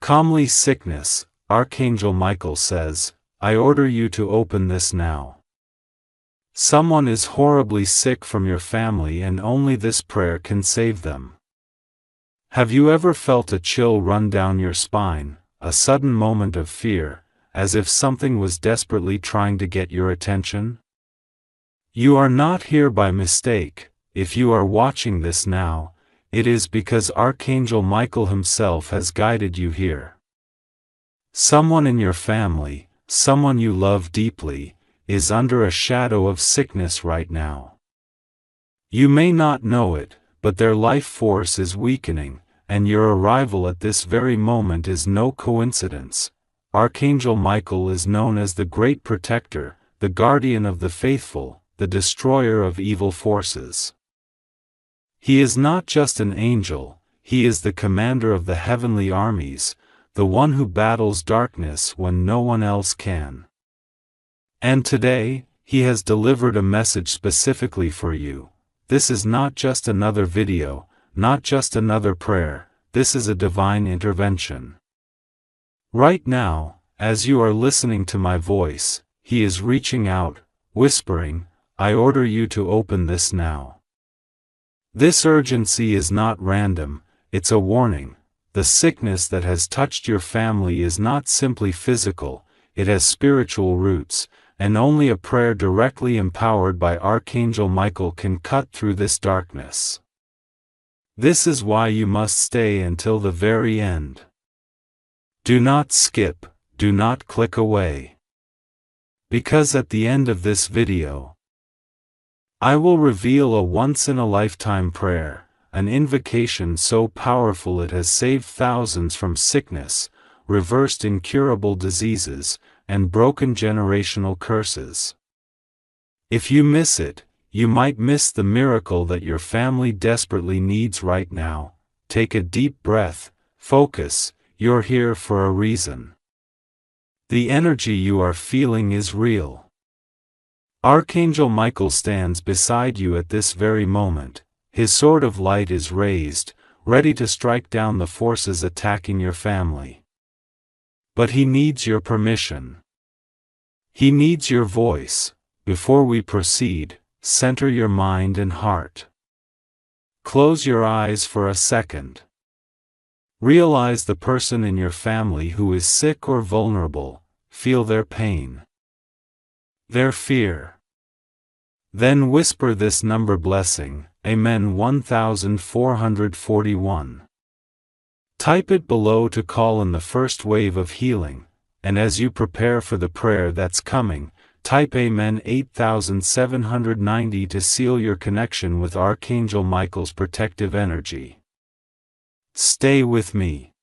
Calmly sickness, Archangel Michael says, I order you to open this now. Someone is horribly sick from your family and only this prayer can save them. Have you ever felt a chill run down your spine, a sudden moment of fear, as if something was desperately trying to get your attention? You are not here by mistake. If you are watching this now, it is because Archangel Michael himself has guided you here. Someone in your family, someone you love deeply, is under a shadow of sickness right now. You may not know it, but their life force is weakening, and your arrival at this very moment is no coincidence. Archangel Michael is known as the Great Protector, the guardian of the faithful, the destroyer of evil forces. He is not just an angel, he is the commander of the heavenly armies, the one who battles darkness when no one else can. And today, he has delivered a message specifically for you. This is not just another video, not just another prayer, this is a divine intervention. Right now, as you are listening to my voice, he is reaching out, whispering, I order you to open this now. This urgency is not random, it's a warning. The sickness that has touched your family is not simply physical, it has spiritual roots, and only a prayer directly empowered by Archangel Michael can cut through this darkness. This is why you must stay until the very end. Do not skip, do not click away. Because at the end of this video, I will reveal a once-in-a-lifetime prayer, an invocation so powerful it has saved thousands from sickness, reversed incurable diseases, and broken generational curses. If you miss it, you might miss the miracle that your family desperately needs right now. Take a deep breath, focus, you're here for a reason. The energy you are feeling is real. Archangel Michael stands beside you at this very moment. His sword of light is raised, ready to strike down the forces attacking your family. But he needs your permission. He needs your voice. Before we proceed, center your mind and heart. Close your eyes for a second. Realize the person in your family who is sick or vulnerable. Feel their pain, their fear. Then whisper this number blessing, Amen 1441. Type it below to call in the first wave of healing, and as you prepare for the prayer that's coming, type Amen 8790 to seal your connection with Archangel Michael's protective energy. Stay with me.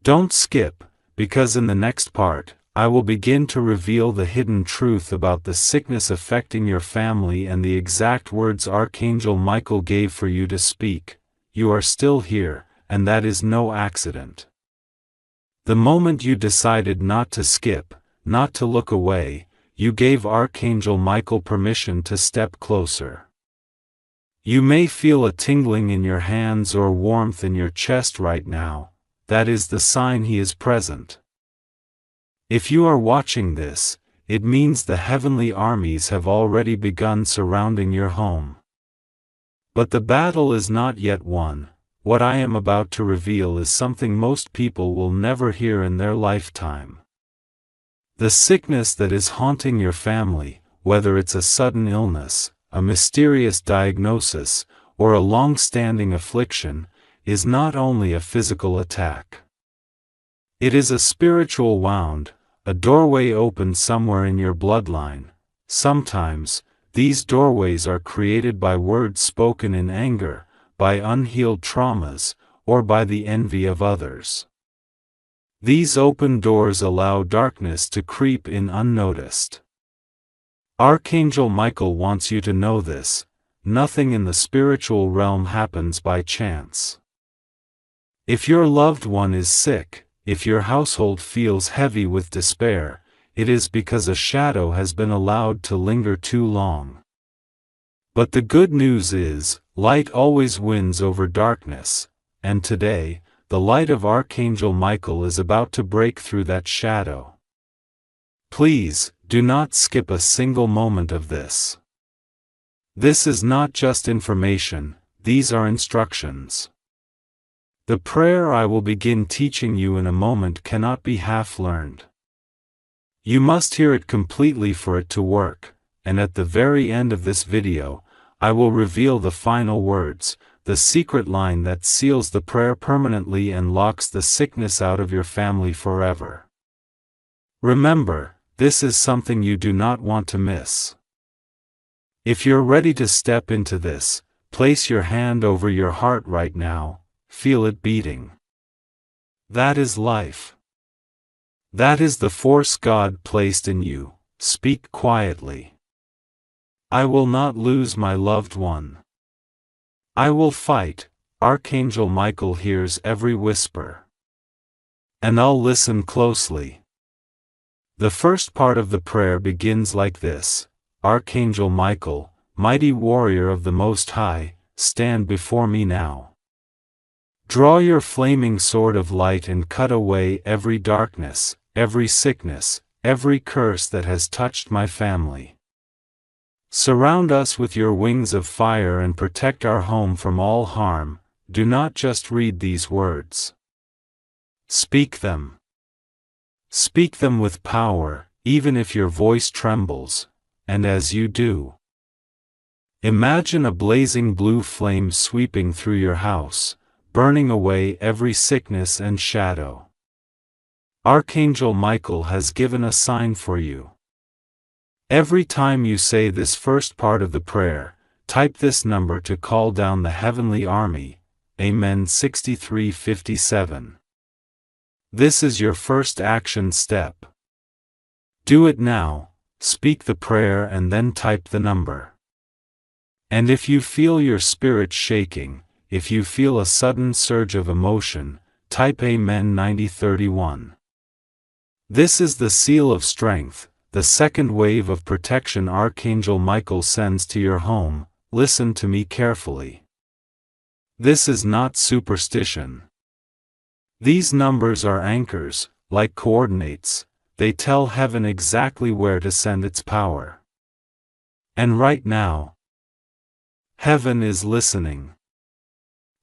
Don't skip, because in the next part, I will begin to reveal the hidden truth about the sickness affecting your family and the exact words Archangel Michael gave for you to speak. You are still here, and that is no accident. The moment you decided not to skip, not to look away, you gave Archangel Michael permission to step closer. You may feel a tingling in your hands or warmth in your chest right now. That is the sign he is present. If you are watching this, it means the heavenly armies have already begun surrounding your home. But the battle is not yet won. What I am about to reveal is something most people will never hear in their lifetime. The sickness that is haunting your family, whether it's a sudden illness, a mysterious diagnosis, or a long-standing affliction, is not only a physical attack. It is a spiritual wound, a doorway opened somewhere in your bloodline. Sometimes, these doorways are created by words spoken in anger, by unhealed traumas, or by the envy of others. These open doors allow darkness to creep in unnoticed. Archangel Michael wants you to know this. Nothing in the spiritual realm happens by chance. If your loved one is sick, if your household feels heavy with despair, it is because a shadow has been allowed to linger too long. But the good news is, light always wins over darkness, and today, the light of Archangel Michael is about to break through that shadow. Please, do not skip a single moment of this. This is not just information, these are instructions. The prayer I will begin teaching you in a moment cannot be half learned. You must hear it completely for it to work, and at the very end of this video, I will reveal the final words, the secret line that seals the prayer permanently and locks the sickness out of your family forever. Remember, this is something you do not want to miss. If you're ready to step into this, place your hand over your heart right now, feel it beating. That is life. That is the force God placed in you. Speak quietly. I will not lose my loved one. I will fight. Archangel Michael hears every whisper. And I'll listen closely. The first part of the prayer begins like this: Archangel Michael, mighty warrior of the Most High, stand before me now. Draw your flaming sword of light and cut away every darkness, every sickness, every curse that has touched my family. Surround us with your wings of fire and protect our home from all harm. Do not just read these words. Speak them. Speak them with power, even if your voice trembles, and as you do, imagine a blazing blue flame sweeping through your house, burning away every sickness and shadow. Archangel Michael has given a sign for you. Every time you say this first part of the prayer, type this number to call down the heavenly army. Amen. 6357. This is your first action step. Do it now, speak the prayer and then type the number. And if you feel your spirit shaking, if you feel a sudden surge of emotion, type Amen. 9031. This is the seal of strength, the second wave of protection Archangel Michael sends to your home. Listen to me carefully. This is not superstition. These numbers are anchors, like coordinates. They tell heaven exactly where to send its power. And right now, heaven is listening.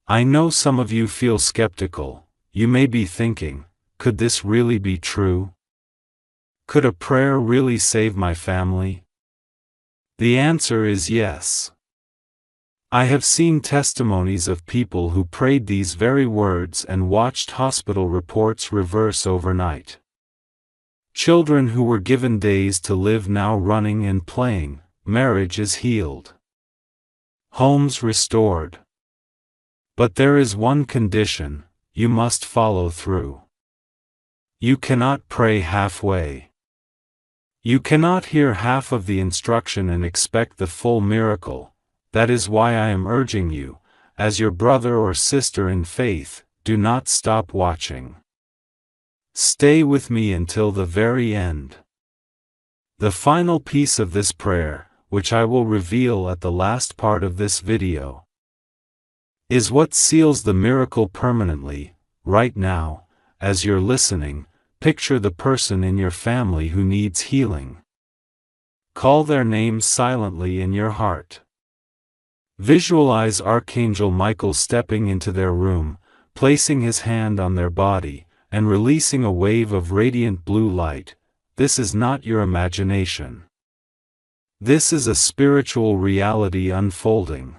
I know some of you feel skeptical. You may be thinking, could this really be true? Could a prayer really save my family? The answer is yes. I have seen testimonies of people who prayed these very words and watched hospital reports reverse overnight. Children who were given days to live now running and playing, marriage is healed. Homes restored. But there is one condition: you must follow through. You cannot pray halfway. You cannot hear half of the instruction and expect the full miracle. That is why I am urging you, as your brother or sister in faith, do not stop watching. Stay with me until the very end. The final piece of this prayer, which I will reveal at the last part of this video, is what seals the miracle permanently. Right now, as you're listening, picture the person in your family who needs healing. Call their name silently in your heart. Visualize Archangel Michael stepping into their room, placing his hand on their body, and releasing a wave of radiant blue light. This is not your imagination. This is a spiritual reality unfolding.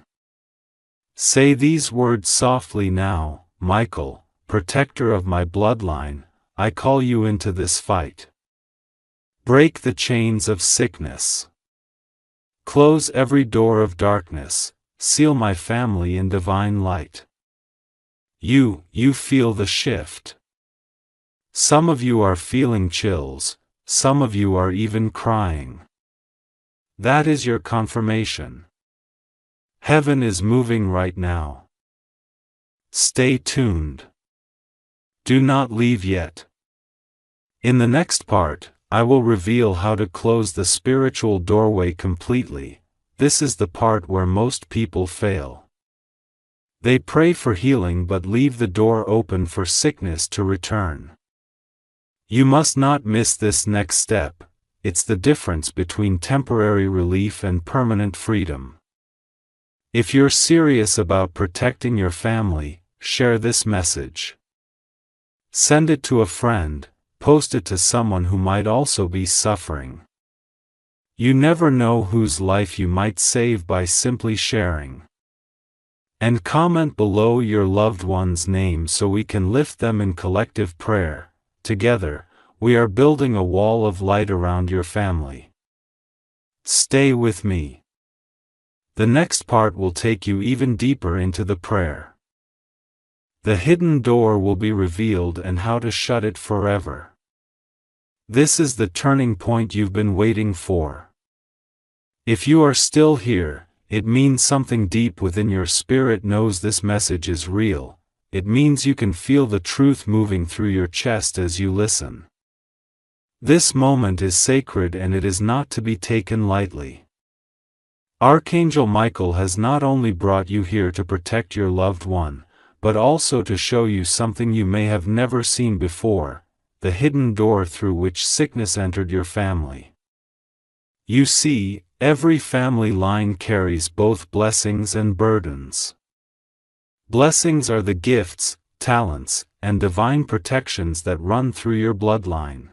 Say these words softly now: Michael, protector of my bloodline, I call you into this fight. Break the chains of sickness. Close every door of darkness. Seal my family in divine light. You feel the shift. Some of you are feeling chills, some of you are even crying. That is your confirmation. Heaven is moving right now. Stay tuned. Do not leave yet. In the next part, I will reveal how to close the spiritual doorway completely. This is the part where most people fail. They pray for healing but leave the door open for sickness to return. You must not miss this next step. It's the difference between temporary relief and permanent freedom. If you're serious about protecting your family, share this message. Send it to a friend, post it to someone who might also be suffering. You never know whose life you might save by simply sharing. And comment below your loved one's name so we can lift them in collective prayer. Together, we are building a wall of light around your family. Stay with me. The next part will take you even deeper into the prayer. The hidden door will be revealed and how to shut it forever. This is the turning point you've been waiting for. If you are still here, it means something deep within your spirit knows this message is real. It means you can feel the truth moving through your chest as you listen. This moment is sacred and it is not to be taken lightly. Archangel Michael has not only brought you here to protect your loved one, but also to show you something you may have never seen before, the hidden door through which sickness entered your family. You see, every family line carries both blessings and burdens. Blessings are the gifts, talents, and divine protections that run through your bloodline.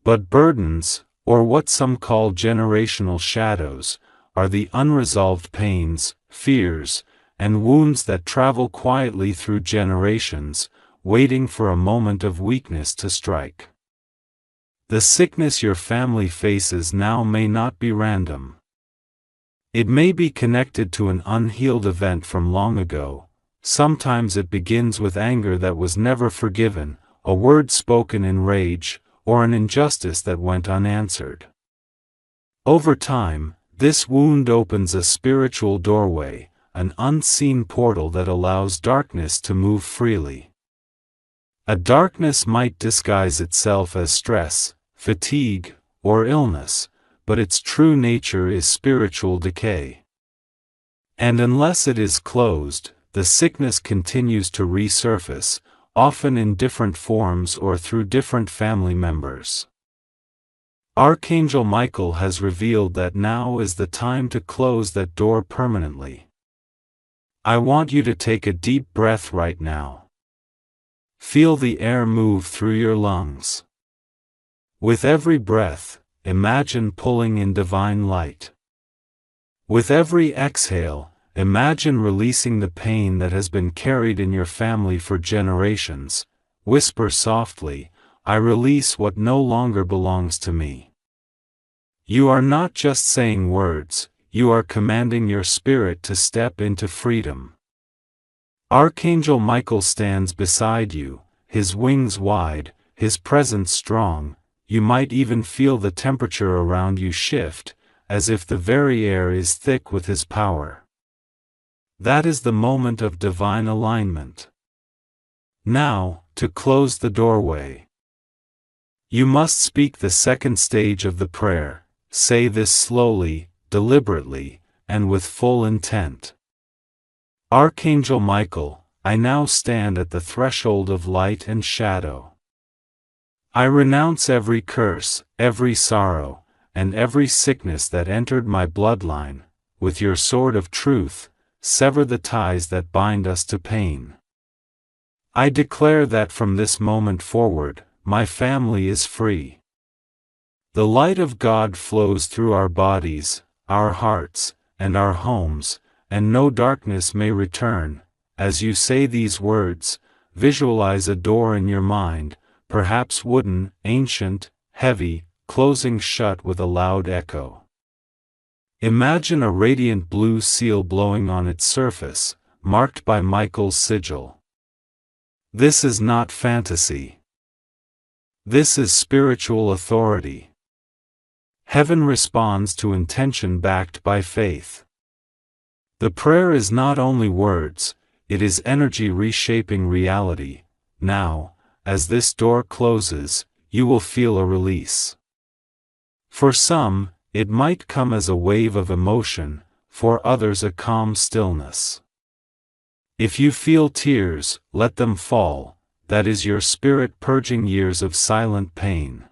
But burdens, or what some call generational shadows, are the unresolved pains, fears, and wounds that travel quietly through generations, waiting for a moment of weakness to strike. The sickness your family faces now may not be random. It may be connected to an unhealed event from long ago. Sometimes it begins with anger that was never forgiven, a word spoken in rage, or an injustice that went unanswered. Over time, this wound opens a spiritual doorway, an unseen portal that allows darkness to move freely. A darkness might disguise itself as stress, fatigue, or illness, but its true nature is spiritual decay. And unless it is closed, the sickness continues to resurface, often in different forms or through different family members. Archangel Michael has revealed that now is the time to close that door permanently. I want you to take a deep breath right now. Feel the air move through your lungs. With every breath, imagine pulling in divine light. With every exhale, imagine releasing the pain that has been carried in your family for generations. Whisper softly, I release what no longer belongs to me. You are not just saying words, you are commanding your spirit to step into freedom. Archangel Michael stands beside you, his wings wide, his presence strong. You might even feel the temperature around you shift, as if the very air is thick with his power. That is the moment of divine alignment. Now, to close the doorway. You must speak the second stage of the prayer. Say this slowly, deliberately, and with full intent. Archangel Michael, I now stand at the threshold of light and shadow. I renounce every curse, every sorrow, and every sickness that entered my bloodline. With your sword of truth, sever the ties that bind us to pain. I declare that from this moment forward, my family is free. The light of God flows through our bodies, our hearts, and our homes, and no darkness may return. As you say these words, visualize a door in your mind, perhaps wooden, ancient, heavy, closing shut with a loud echo. Imagine a radiant blue seal blowing on its surface, marked by Michael's sigil. This is not fantasy. This is spiritual authority. Heaven responds to intention backed by faith. The prayer is not only words, it is energy reshaping reality. Now, as this door closes, you will feel a release. For some, it might come as a wave of emotion, for others a calm stillness. If you feel tears, let them fall, that is your spirit purging years of silent pain.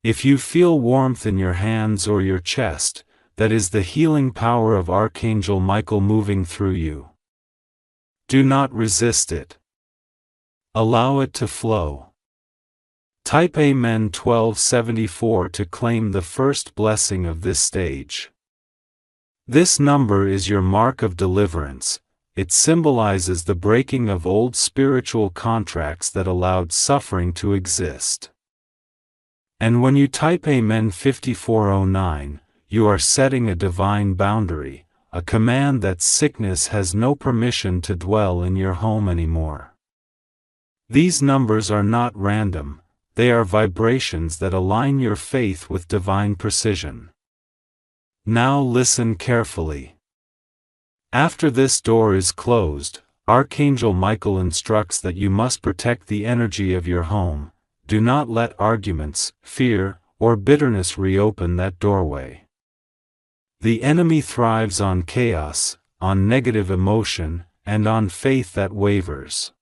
If you feel warmth in your hands or your chest, that is the healing power of Archangel Michael moving through you. Do not resist it. Allow it to flow. Type Amen 1274 to claim the first blessing of this stage. This number is your mark of deliverance. It symbolizes the breaking of old spiritual contracts that allowed suffering to exist. And when you type Amen 5409, you are setting a divine boundary, a command that sickness has no permission to dwell in your home anymore. These numbers are not random, they are vibrations that align your faith with divine precision. Now listen carefully. After this door is closed, Archangel Michael instructs that you must protect the energy of your home. Do not let arguments, fear, or bitterness reopen that doorway. The enemy thrives on chaos, on negative emotion, and on faith that wavers.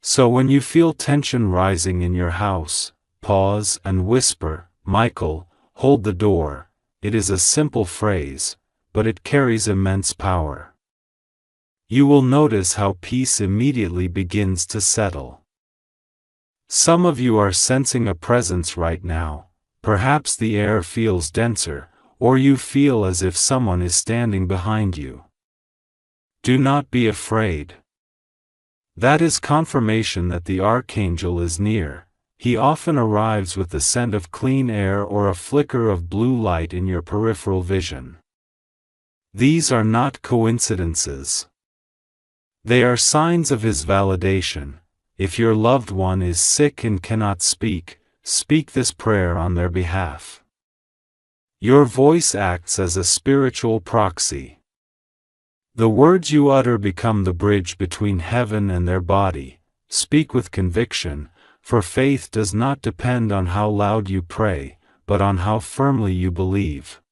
So when you feel tension rising in your house, pause and whisper, "Michael, hold the door." It is a simple phrase, but it carries immense power. You will notice how peace immediately begins to settle. Some of you are sensing a presence right now. Perhaps the air feels denser, or you feel as if someone is standing behind you. Do not be afraid. That is confirmation that the Archangel is near. He often arrives with the scent of clean air or a flicker of blue light in your peripheral vision. These are not coincidences. They are signs of his validation. If your loved one is sick and cannot speak, speak this prayer on their behalf. Your voice acts as a spiritual proxy. The words you utter become the bridge between heaven and their body. Speak with conviction, for faith does not depend on how loud you pray, but on how firmly you believe.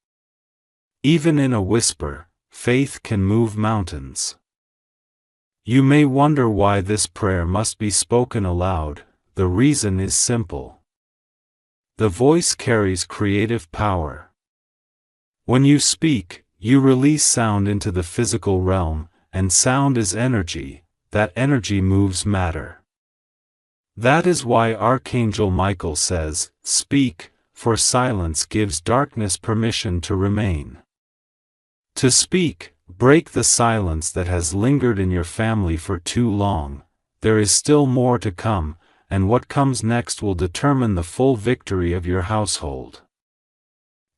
Even in a whisper, faith can move mountains. You may wonder why this prayer must be spoken aloud. The reason is simple. The voice carries creative power. When you speak, you release sound into the physical realm, and sound is energy. That energy moves matter. That is why Archangel Michael says, "Speak, for silence gives darkness permission to remain." To speak, break the silence that has lingered in your family for too long. There is still more to come, and what comes next will determine the full victory of your household.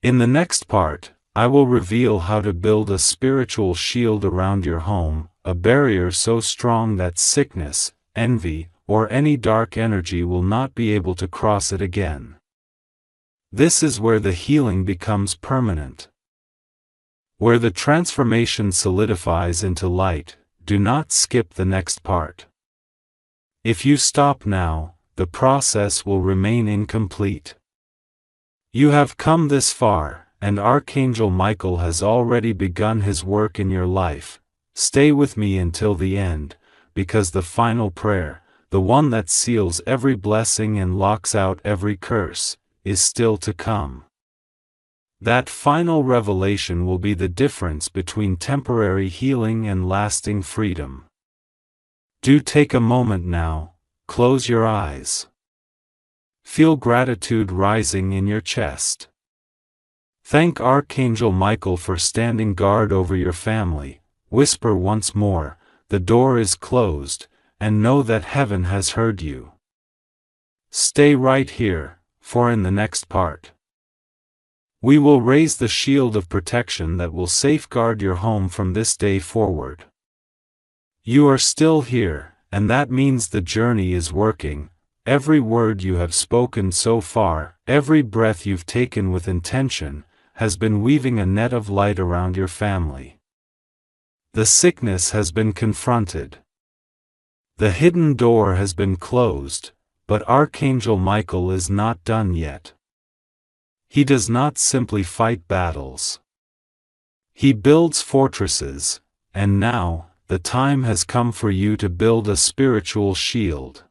In the next part, I will reveal how to build a spiritual shield around your home, a barrier so strong that sickness, envy, or any dark energy will not be able to cross it again. This is where the healing becomes permanent. Where the transformation solidifies into light. Do not skip the next part. If you stop now, the process will remain incomplete. You have come this far, and Archangel Michael has already begun his work in your life. Stay with me until the end, because the final prayer, the one that seals every blessing and locks out every curse, is still to come. That final revelation will be the difference between temporary healing and lasting freedom. Do take a moment now, close your eyes. Feel gratitude rising in your chest. Thank Archangel Michael for standing guard over your family. Whisper once more, "The door is closed," and know that heaven has heard you. Stay right here, for in the next part, we will raise the shield of protection that will safeguard your home from this day forward. You are still here, and that means the journey is working. Every word you have spoken so far, every breath you've taken with intention, has been weaving a net of light around your family. The sickness has been confronted. The hidden door has been closed, but Archangel Michael is not done yet. He does not simply fight battles. He builds fortresses, and now, the time has come for you to build a spiritual shield.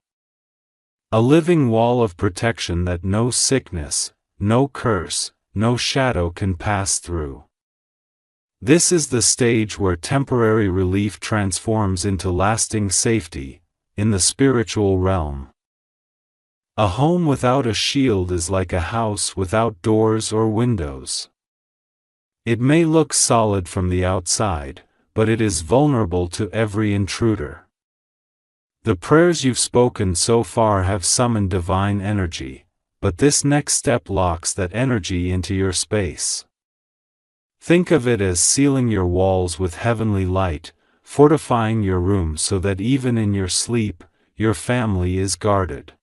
A living wall of protection that no sickness, no curse, no shadow can pass through. This is the stage where temporary relief transforms into lasting safety, in the spiritual realm. A home without a shield is like a house without doors or windows. It may look solid from the outside, but it is vulnerable to every intruder. The prayers you've spoken so far have summoned divine energy, but this next step locks that energy into your space. Think of it as sealing your walls with heavenly light, fortifying your room so that even in your sleep, your family is guarded.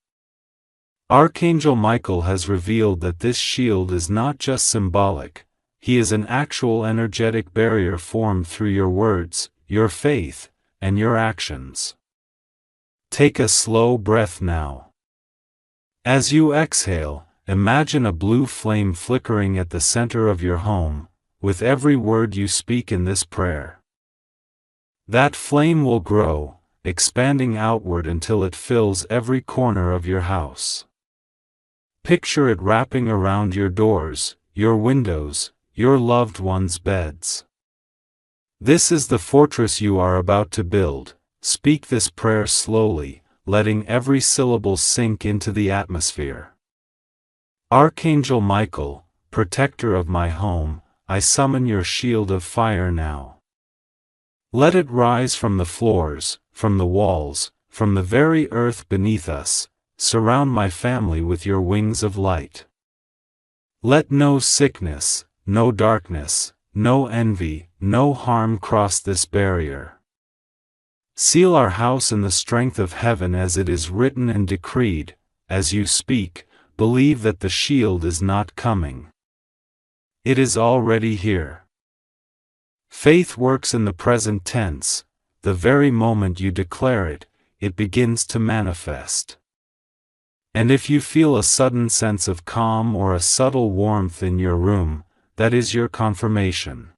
Archangel Michael has revealed that this shield is not just symbolic, he is an actual energetic barrier formed through your words, your faith, and your actions. Take a slow breath now. As you exhale, imagine a blue flame flickering at the center of your home, with every word you speak in this prayer. That flame will grow, expanding outward until it fills every corner of your house. Picture it wrapping around your doors, your windows, your loved ones' beds. This is the fortress you are about to build. Speak this prayer slowly, letting every syllable sink into the atmosphere. Archangel Michael, protector of my home, I summon your shield of fire now. Let it rise from the floors, from the walls, from the very earth beneath us. Surround my family with your wings of light. Let no sickness, no darkness, no envy, no harm cross this barrier. Seal our house in the strength of heaven as it is written and decreed. As you speak, believe that the shield is not coming. It is already here. Faith works in the present tense. The very moment you declare it, it begins to manifest. And if you feel a sudden sense of calm or a subtle warmth in your room, that is your confirmation.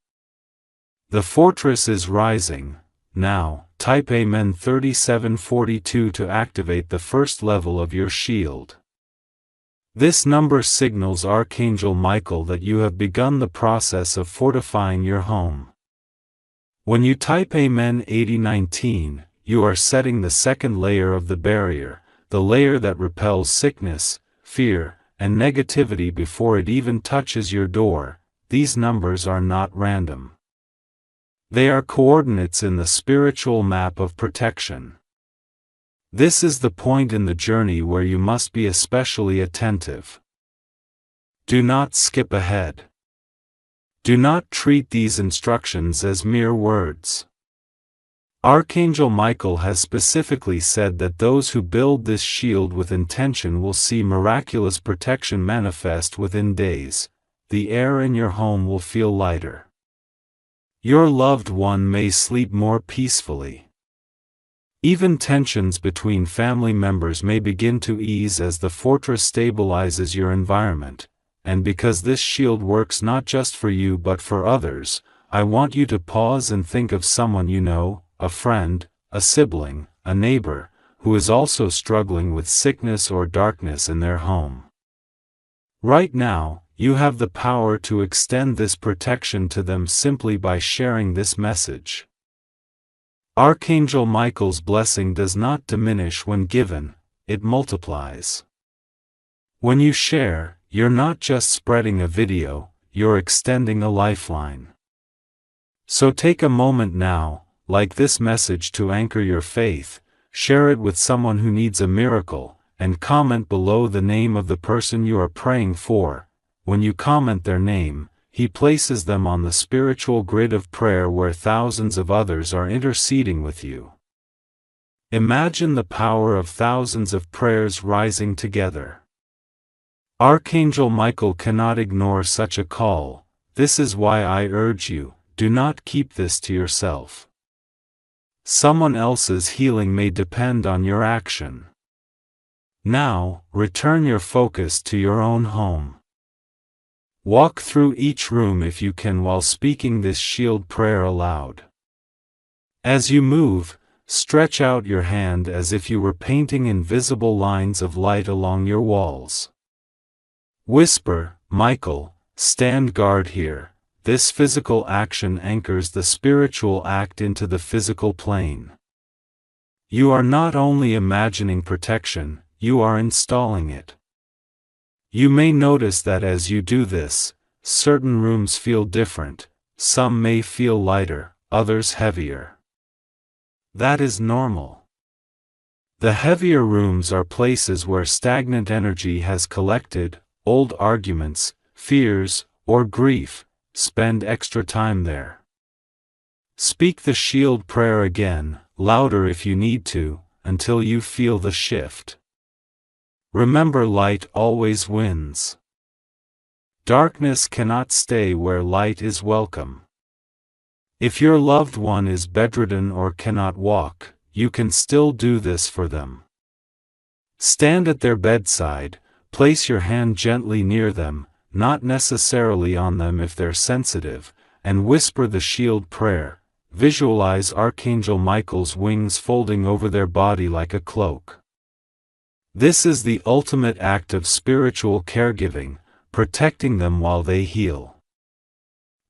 The fortress is rising. Now, type Amen 3742 to activate the first level of your shield. This number signals Archangel Michael that you have begun the process of fortifying your home. When you type Amen 8019, you are setting the second layer of the barrier, the layer that repels sickness, fear, and negativity before it even touches your door. These numbers are not random. They are coordinates in the spiritual map of protection. This is the point in the journey where you must be especially attentive. Do not skip ahead. Do not treat these instructions as mere words. Archangel Michael has specifically said that those who build this shield with intention will see miraculous protection manifest within days. The air in your home will feel lighter. Your loved one may sleep more peacefully. Even tensions between family members may begin to ease as the fortress stabilizes your environment. And because this shield works not just for you but for others, I want you to pause and think of someone you know, a friend, a sibling, a neighbor, who is also struggling with sickness or darkness in their home. Right now, you have the power to extend this protection to them simply by sharing this message. Archangel Michael's blessing does not diminish when given, it multiplies. When you share, you're not just spreading a video, you're extending a lifeline. So take a moment now, like this message, to anchor your faith, share it with someone who needs a miracle, and comment below the name of the person you are praying for. When you comment their name, he places them on the spiritual grid of prayer where thousands of others are interceding with you. Imagine the power of thousands of prayers rising together. Archangel Michael cannot ignore such a call. This is why I urge you, do not keep this to yourself. Someone else's healing may depend on your action. Now, return your focus to your own home. Walk through each room if you can while speaking this shield prayer aloud. As you move, stretch out your hand as if you were painting invisible lines of light along your walls. Whisper, Michael, stand guard here. This physical action anchors the spiritual act into the physical plane. You are not only imagining protection, you are installing it. You may notice that as you do this, certain rooms feel different, some may feel lighter, others heavier. That is normal. The heavier rooms are places where stagnant energy has collected, old arguments, fears, or grief. Spend extra time there. Speak the shield prayer again, louder if you need to, until you feel the shift. Remember, light always wins. Darkness cannot stay where light is welcome. If your loved one is bedridden or cannot walk, you can still do this for them. Stand at their bedside, place your hand gently near them, not necessarily on them if they're sensitive, and whisper the shield prayer. Visualize Archangel Michael's wings folding over their body like a cloak. This is the ultimate act of spiritual caregiving, protecting them while they heal.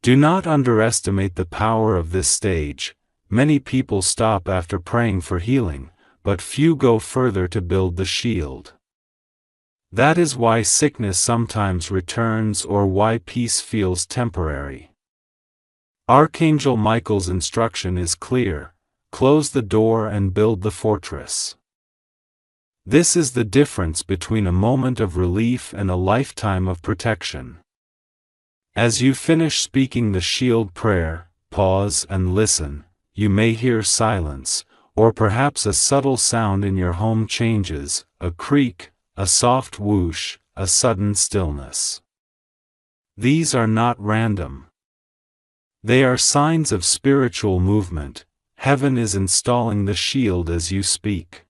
Do not underestimate the power of this stage. Many people stop after praying for healing, but few go further to build the shield. That is why sickness sometimes returns or why peace feels temporary. Archangel Michael's instruction is clear: close the door and build the fortress. This is the difference between a moment of relief and a lifetime of protection. As you finish speaking the shield prayer, pause and listen. You may hear silence, or perhaps a subtle sound in your home changes, a creak, a soft whoosh, a sudden stillness. These are not random. They are signs of spiritual movement. Heaven is installing the shield as you speak.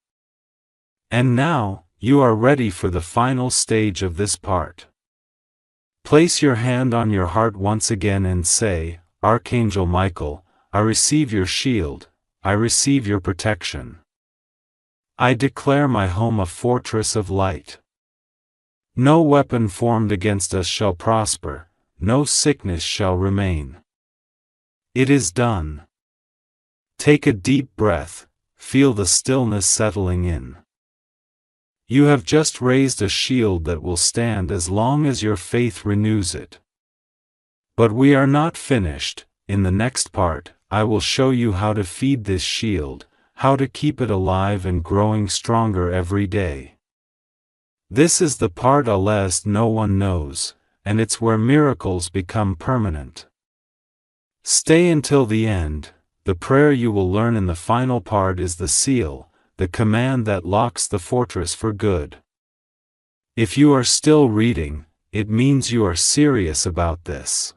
And now, you are ready for the final stage of this part. Place your hand on your heart once again and say, Archangel Michael, I receive your shield, I receive your protection. I declare my home a fortress of light. No weapon formed against us shall prosper, no sickness shall remain. It is done. Take a deep breath, feel the stillness settling in. You have just raised a shield that will stand as long as your faith renews it. But we are not finished. In the next part, I will show you how to feed this shield, how to keep it alive and growing stronger every day. This is the part no one knows, and it's where miracles become permanent. Stay until the end. The prayer you will learn in the final part is the seal, the command that locks the fortress for good. If you are still reading, it means you are serious about this.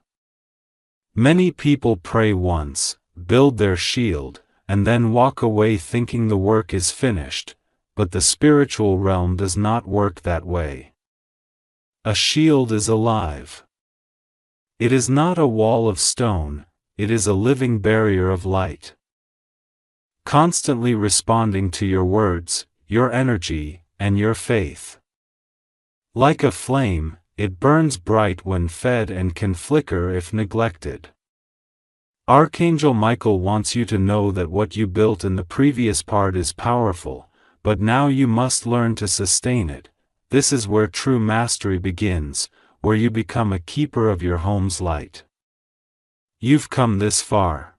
Many people pray once, build their shield, and then walk away thinking the work is finished, but the spiritual realm does not work that way. A shield is alive. It is not a wall of stone, it is a living barrier of light. Constantly responding to your words, your energy, and your faith. Like a flame, it burns bright when fed and can flicker if neglected. Archangel Michael wants you to know that what you built in the previous part is powerful, but now you must learn to sustain it. This is where true mastery begins, where you become a keeper of your home's light. You've come this far.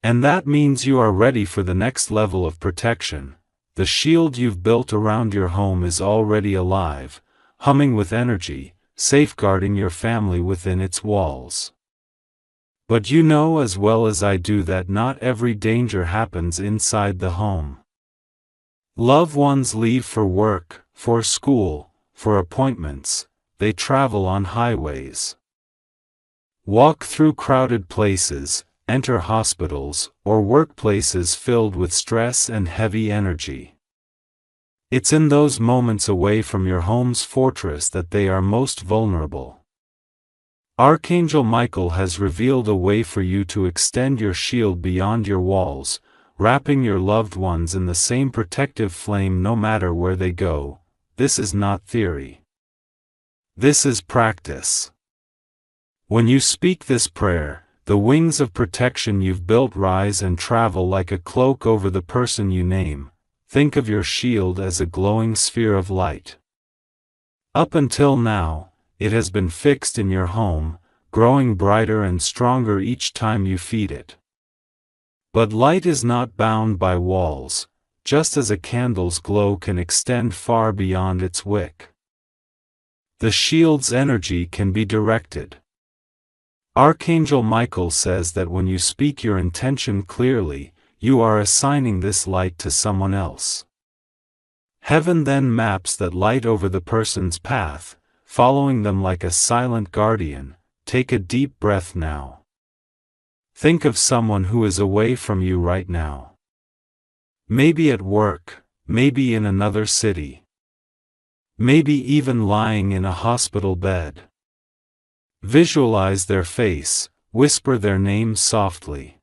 And that means you are ready for the next level of protection. The shield you've built around your home is already alive, humming with energy, safeguarding your family within its walls. But you know as well as I do that not every danger happens inside the home. Loved ones leave for work, for school, for appointments. They travel on highways. Walk through crowded places, enter hospitals, or workplaces filled with stress and heavy energy. It's in those moments away from your home's fortress that they are most vulnerable. Archangel Michael has revealed a way for you to extend your shield beyond your walls, wrapping your loved ones in the same protective flame no matter where they go. This is not theory. This is practice. When you speak this prayer, the wings of protection you've built rise and travel like a cloak over the person you name. Think of your shield as a glowing sphere of light. Up until now, it has been fixed in your home, growing brighter and stronger each time you feed it. But light is not bound by walls, just as a candle's glow can extend far beyond its wick. The shield's energy can be directed. Archangel Michael says that when you speak your intention clearly, you are assigning this light to someone else. Heaven then maps that light over the person's path, following them like a silent guardian. Take a deep breath now. Think of someone who is away from you right now. Maybe at work, maybe in another city. Maybe even lying in a hospital bed. Visualize their face, whisper their name softly.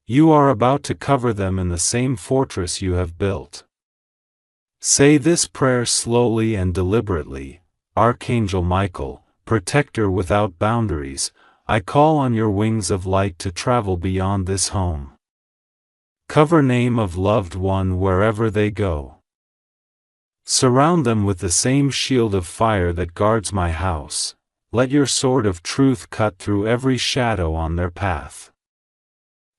You are about to cover them in the same fortress you have built. Say this prayer slowly and deliberately. Archangel Michael, protector without boundaries, I call on your wings of light to travel beyond this home. Cover name of loved one wherever they go. Surround them with the same shield of fire that guards my house. Let your sword of truth cut through every shadow on their path.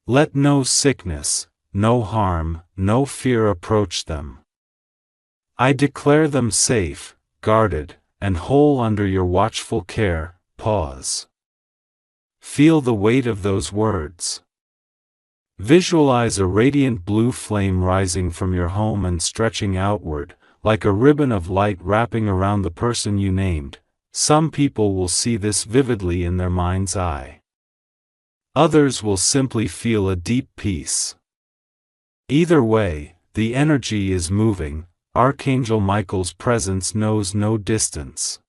Let no sickness, no harm, no fear approach them. I declare them safe, guarded, and whole under your watchful care. Pause. Feel the weight of those words. Visualize a radiant blue flame rising from your home and stretching outward, like a ribbon of light wrapping around the person you named. Some people will see this vividly in their mind's eye. Others will simply feel a deep peace. Either way, the energy is moving. Archangel Michael's presence knows no distance.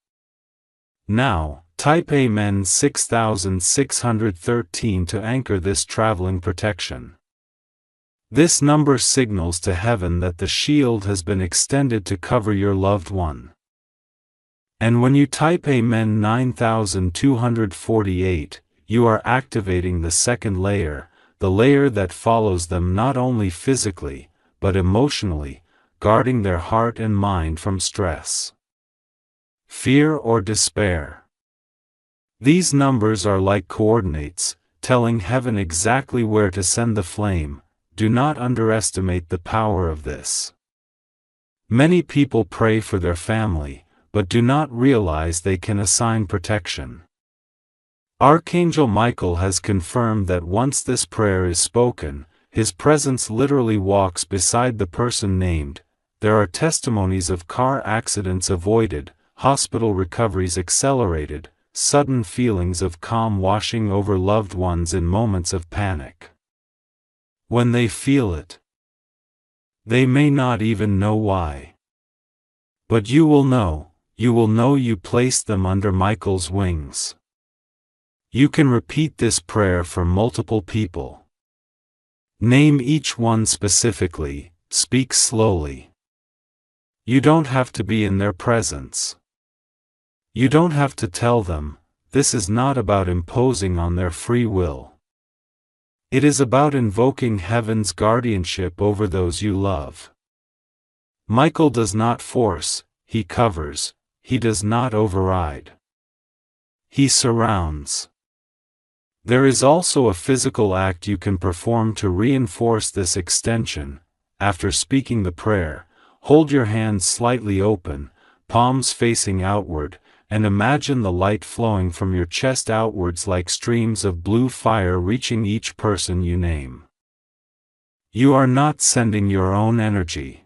Now, type Amen 6613 to anchor this traveling protection. This number signals to heaven that the shield has been extended to cover your loved one. And when you type Amen 9248, you are activating the second layer, the layer that follows them not only physically, but emotionally, guarding their heart and mind from stress, fear or despair. These numbers are like coordinates, telling heaven exactly where to send the flame. Do not underestimate the power of this. Many people pray for their family, but do not realize they can assign protection. Archangel Michael has confirmed that once this prayer is spoken, his presence literally walks beside the person named. There are testimonies of car accidents avoided, hospital recoveries accelerated, sudden feelings of calm washing over loved ones in moments of panic. When they feel it, they may not even know why. But you will know you placed them under Michael's wings. You can repeat this prayer for multiple people. Name each one specifically, speak slowly. You don't have to be in their presence. You don't have to tell them. This is not about imposing on their free will. It is about invoking heaven's guardianship over those you love. Michael does not force, he covers, he does not override. He surrounds. There is also a physical act you can perform to reinforce this extension. After speaking the prayer, hold your hands slightly open, palms facing outward, and imagine the light flowing from your chest outwards like streams of blue fire reaching each person you name. You are not sending your own energy.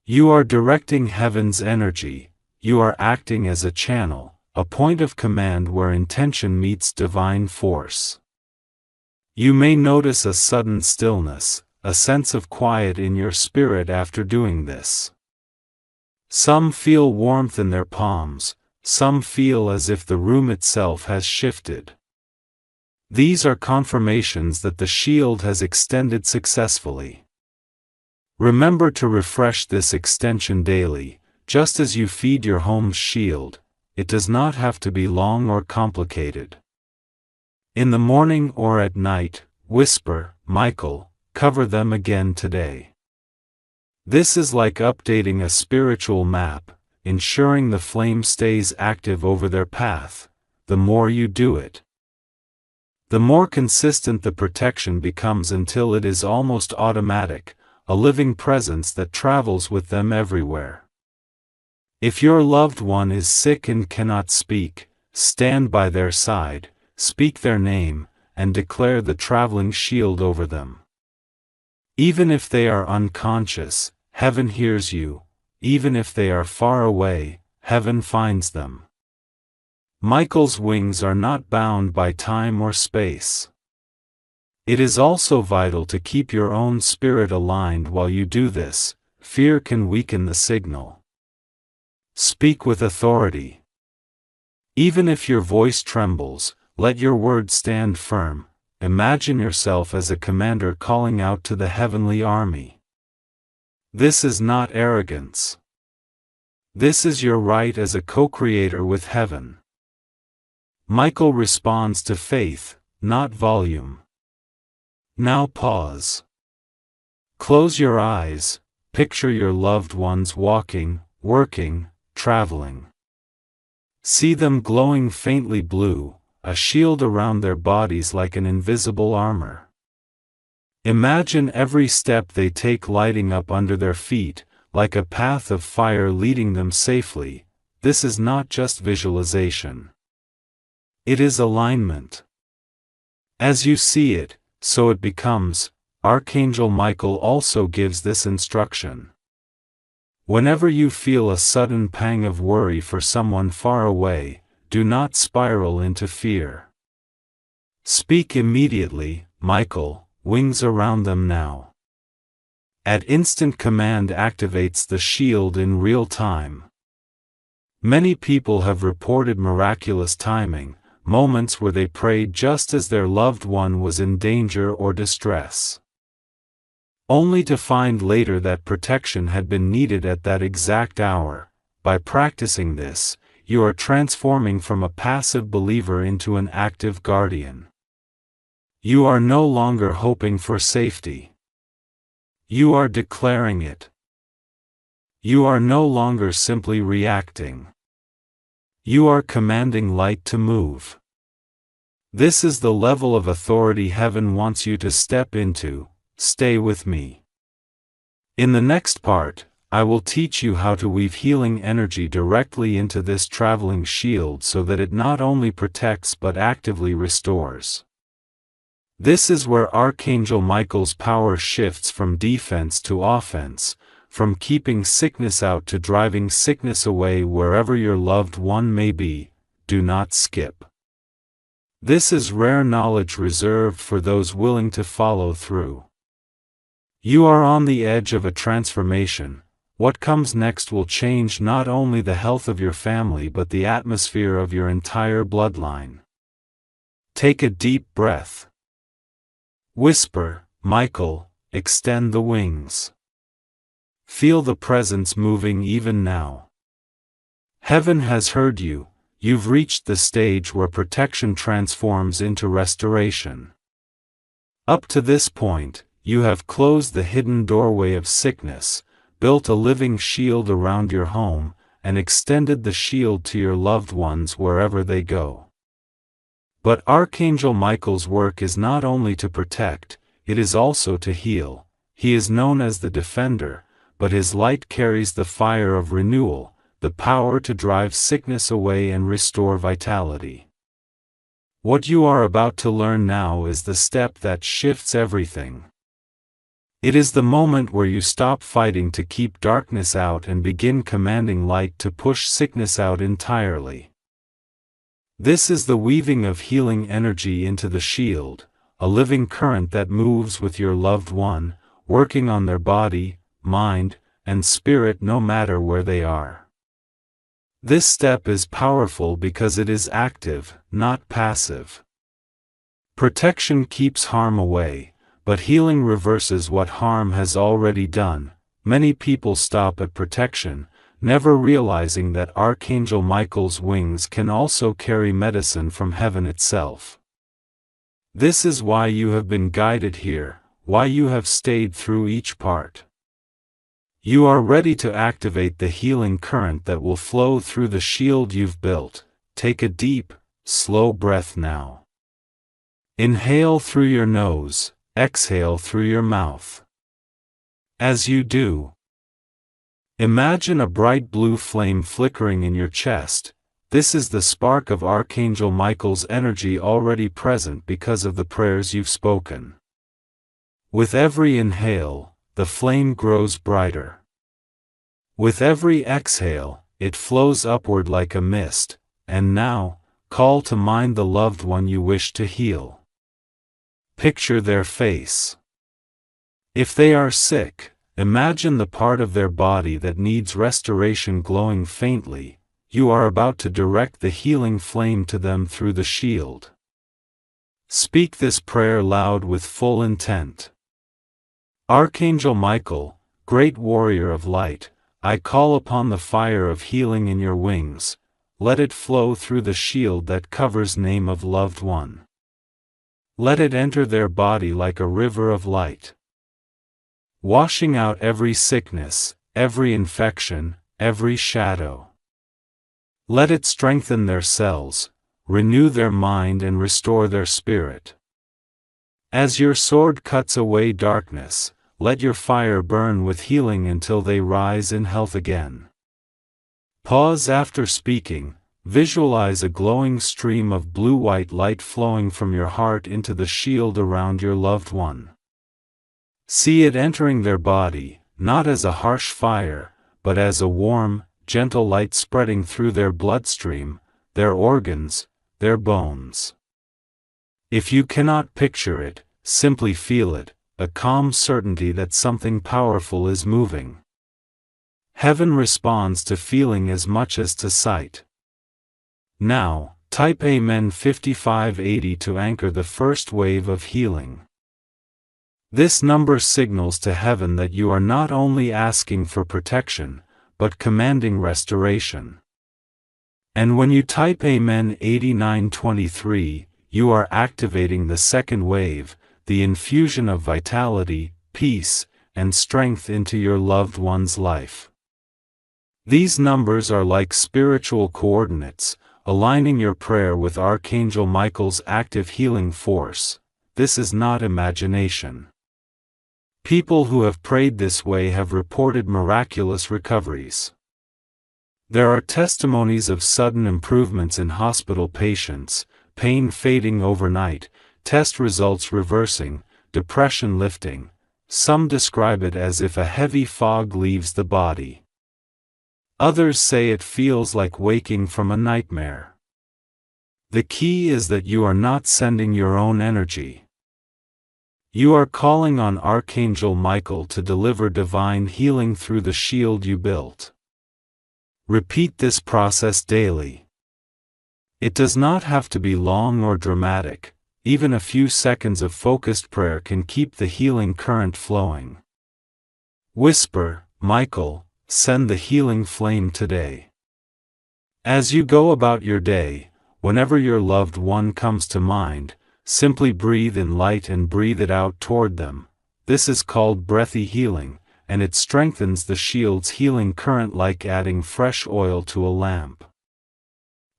You are directing heaven's energy. You are acting as a channel, a point of command where intention meets divine force. You may notice a sudden stillness, a sense of quiet in your spirit after doing this. Some feel warmth in their palms, some feel as if the room itself has shifted. These are confirmations that the shield has extended successfully. Remember to refresh this extension daily, just as you feed your home's shield. It does not have to be long or complicated. In the morning or at night, whisper, "Michael, cover them again today." This is like updating a spiritual map, ensuring the flame stays active over their path. The more you do it, the more consistent the protection becomes until it is almost automatic, a living presence that travels with them everywhere. If your loved one is sick and cannot speak, stand by their side, speak their name, and declare the traveling shield over them. Even if they are unconscious, heaven hears you. Even if they are far away, heaven finds them. Michael's wings are not bound by time or space. It is also vital to keep your own spirit aligned while you do this. Fear can weaken the signal. Speak with authority. Even if your voice trembles, let your words stand firm. Imagine yourself as a commander calling out to the heavenly army. This is not arrogance. This is your right as a co-creator with heaven. Michael responds to faith, not volume. Now pause. Close your eyes, picture your loved ones walking, working, traveling. See them glowing faintly blue, a shield around their bodies like an invisible armor. Imagine every step they take lighting up under their feet, like a path of fire leading them safely. This is not just visualization. It is alignment. As you see it, so it becomes. Archangel Michael also gives this instruction. Whenever you feel a sudden pang of worry for someone far away, do not spiral into fear. Speak immediately, "Michael, wings around them now." At instant command activates the shield in real time. Many people have reported miraculous timing, moments where they prayed just as their loved one was in danger or distress, only to find later that protection had been needed at that exact hour. By practicing this, you are transforming from a passive believer into an active guardian. You are no longer hoping for safety. You are declaring it. You are no longer simply reacting. You are commanding light to move. This is the level of authority heaven wants you to step into. Stay with me. In the next part, I will teach you how to weave healing energy directly into this traveling shield so that it not only protects but actively restores. This is where Archangel Michael's power shifts from defense to offense, from keeping sickness out to driving sickness away wherever your loved one may be. Do not skip. This is rare knowledge reserved for those willing to follow through. You are on the edge of a transformation. What comes next will change not only the health of your family but the atmosphere of your entire bloodline. Take a deep breath. Whisper, "Michael, extend the wings." Feel the presence moving even now. Heaven has heard you. You've reached the stage where protection transforms into restoration. Up to this point, you have closed the hidden doorway of sickness, built a living shield around your home, and extended the shield to your loved ones wherever they go. But Archangel Michael's work is not only to protect, it is also to heal. He is known as the Defender, but his light carries the fire of renewal, the power to drive sickness away and restore vitality. What you are about to learn now is the step that shifts everything. It is the moment where you stop fighting to keep darkness out and begin commanding light to push sickness out entirely. This is the weaving of healing energy into the shield, a living current that moves with your loved one, working on their body, mind, and spirit no matter where they are. This step is powerful because it is active, not passive. Protection keeps harm away, but healing reverses what harm has already done. Many people stop at protection, never realizing that Archangel Michael's wings can also carry medicine from heaven itself. This is why you have been guided here, why you have stayed through each part. You are ready to activate the healing current that will flow through the shield you've built. Take a deep, slow breath now. Inhale through your nose, exhale through your mouth. As you do, imagine a bright blue flame flickering in your chest. This is the spark of Archangel Michael's energy already present because of the prayers you've spoken. With every inhale, the flame grows brighter. With every exhale, it flows upward like a mist, and now, call to mind the loved one you wish to heal. Picture their face. If they are sick, imagine the part of their body that needs restoration glowing faintly. You are about to direct the healing flame to them through the shield. Speak this prayer loud with full intent. Archangel Michael, great warrior of light, I call upon the fire of healing in your wings. Let it flow through the shield that covers name of loved one. Let it enter their body like a river of light, washing out every sickness, every infection, every shadow. Let it strengthen their cells, renew their mind and restore their spirit. As your sword cuts away darkness, let your fire burn with healing until they rise in health again. Pause after speaking, visualize a glowing stream of blue-white light flowing from your heart into the shield around your loved one. See it entering their body, not as a harsh fire, but as a warm, gentle light spreading through their bloodstream, their organs, their bones. If you cannot picture it, simply feel it, a calm certainty that something powerful is moving. Heaven responds to feeling as much as to sight. Now, type Amen 5580 to anchor the first wave of healing. This number signals to heaven that you are not only asking for protection, but commanding restoration. And when you type Amen 8923, you are activating the second wave, the infusion of vitality, peace, and strength into your loved one's life. These numbers are like spiritual coordinates, aligning your prayer with Archangel Michael's active healing force. This is not imagination. People who have prayed this way have reported miraculous recoveries. There are testimonies of sudden improvements in hospital patients, pain fading overnight, test results reversing, depression lifting. Some describe it as if a heavy fog leaves the body. Others say it feels like waking from a nightmare. The key is that you are not sending your own energy. You are calling on Archangel Michael to deliver divine healing through the shield you built. Repeat this process daily. It does not have to be long or dramatic. Even a few seconds of focused prayer can keep the healing current flowing. Whisper, Michael, send the healing flame today. As you go about your day, whenever your loved one comes to mind, simply breathe in light and breathe it out toward them. This is called breathy healing, and it strengthens the shield's healing current like adding fresh oil to a lamp.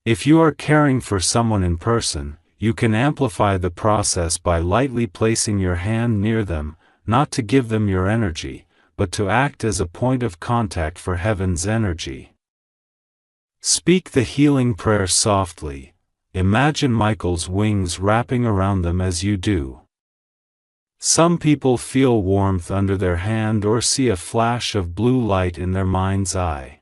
If you are caring for someone in person, you can amplify the process by lightly placing your hand near them, not to give them your energy, but to act as a point of contact for heaven's energy. Speak the healing prayer softly. Imagine Michael's wings wrapping around them as you do. Some people feel warmth under their hand or see a flash of blue light in their mind's eye.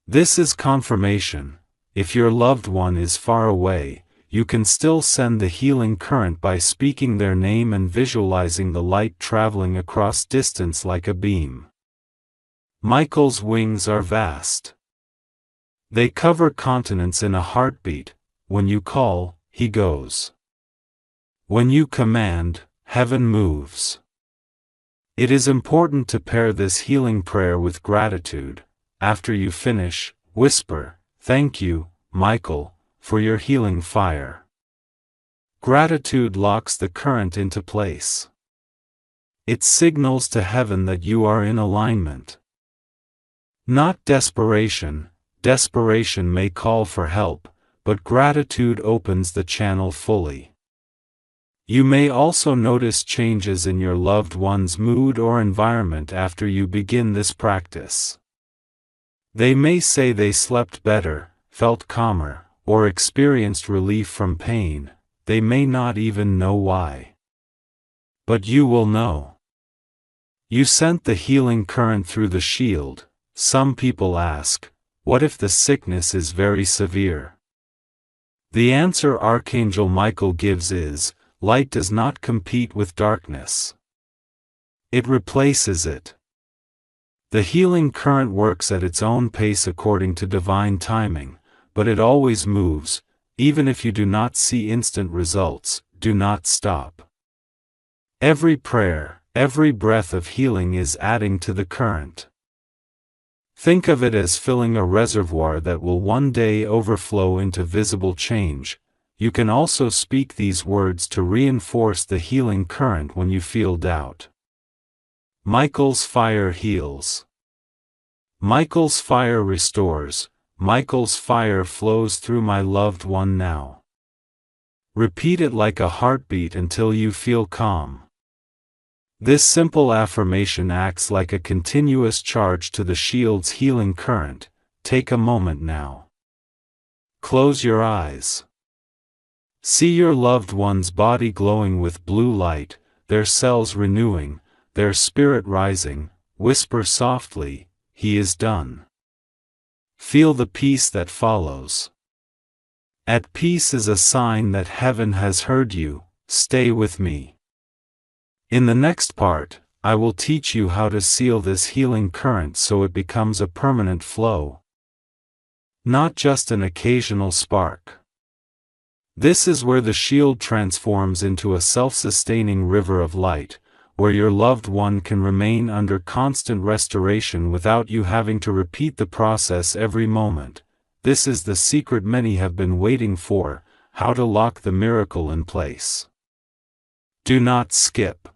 This is confirmation. If your loved one is far away, you can still send the healing current by speaking their name and visualizing the light traveling across distance like a beam. Michael's wings are vast. They cover continents in a heartbeat. When you call, he goes. When you command, heaven moves. It is important to pair this healing prayer with gratitude. After you finish, whisper, "Thank you, Michael, for your healing fire." Gratitude locks the current into place. It signals to heaven that you are in alignment. Not desperation. Desperation may call for help, but gratitude opens the channel fully. You may also notice changes in your loved one's mood or environment after you begin this practice. They may say they slept better, felt calmer, or experienced relief from pain. They may not even know why. But you will know. You sent the healing current through the shield. Some people ask, what if the sickness is very severe? The answer Archangel Michael gives is, light does not compete with darkness. It replaces it. The healing current works at its own pace according to divine timing, but it always moves. Even if you do not see instant results, do not stop. Every prayer, every breath of healing is adding to the current. Think of it as filling a reservoir that will one day overflow into visible change. You can also speak these words to reinforce the healing current when you feel doubt. Michael's fire heals. Michael's fire restores. Michael's fire flows through my loved one now. Repeat it like a heartbeat until you feel calm. This simple affirmation acts like a continuous charge to the shield's healing current. Take a moment now. Close your eyes. See your loved one's body glowing with blue light, their cells renewing, their spirit rising. Whisper softly, "He is done." Feel the peace that follows. At peace is a sign that heaven has heard you. Stay with me. In the next part, I will teach you how to seal this healing current so it becomes a permanent flow. Not just an occasional spark. This is where the shield transforms into a self-sustaining river of light, where your loved one can remain under constant restoration without you having to repeat the process every moment. This is the secret many have been waiting for, how to lock the miracle in place. Do not skip.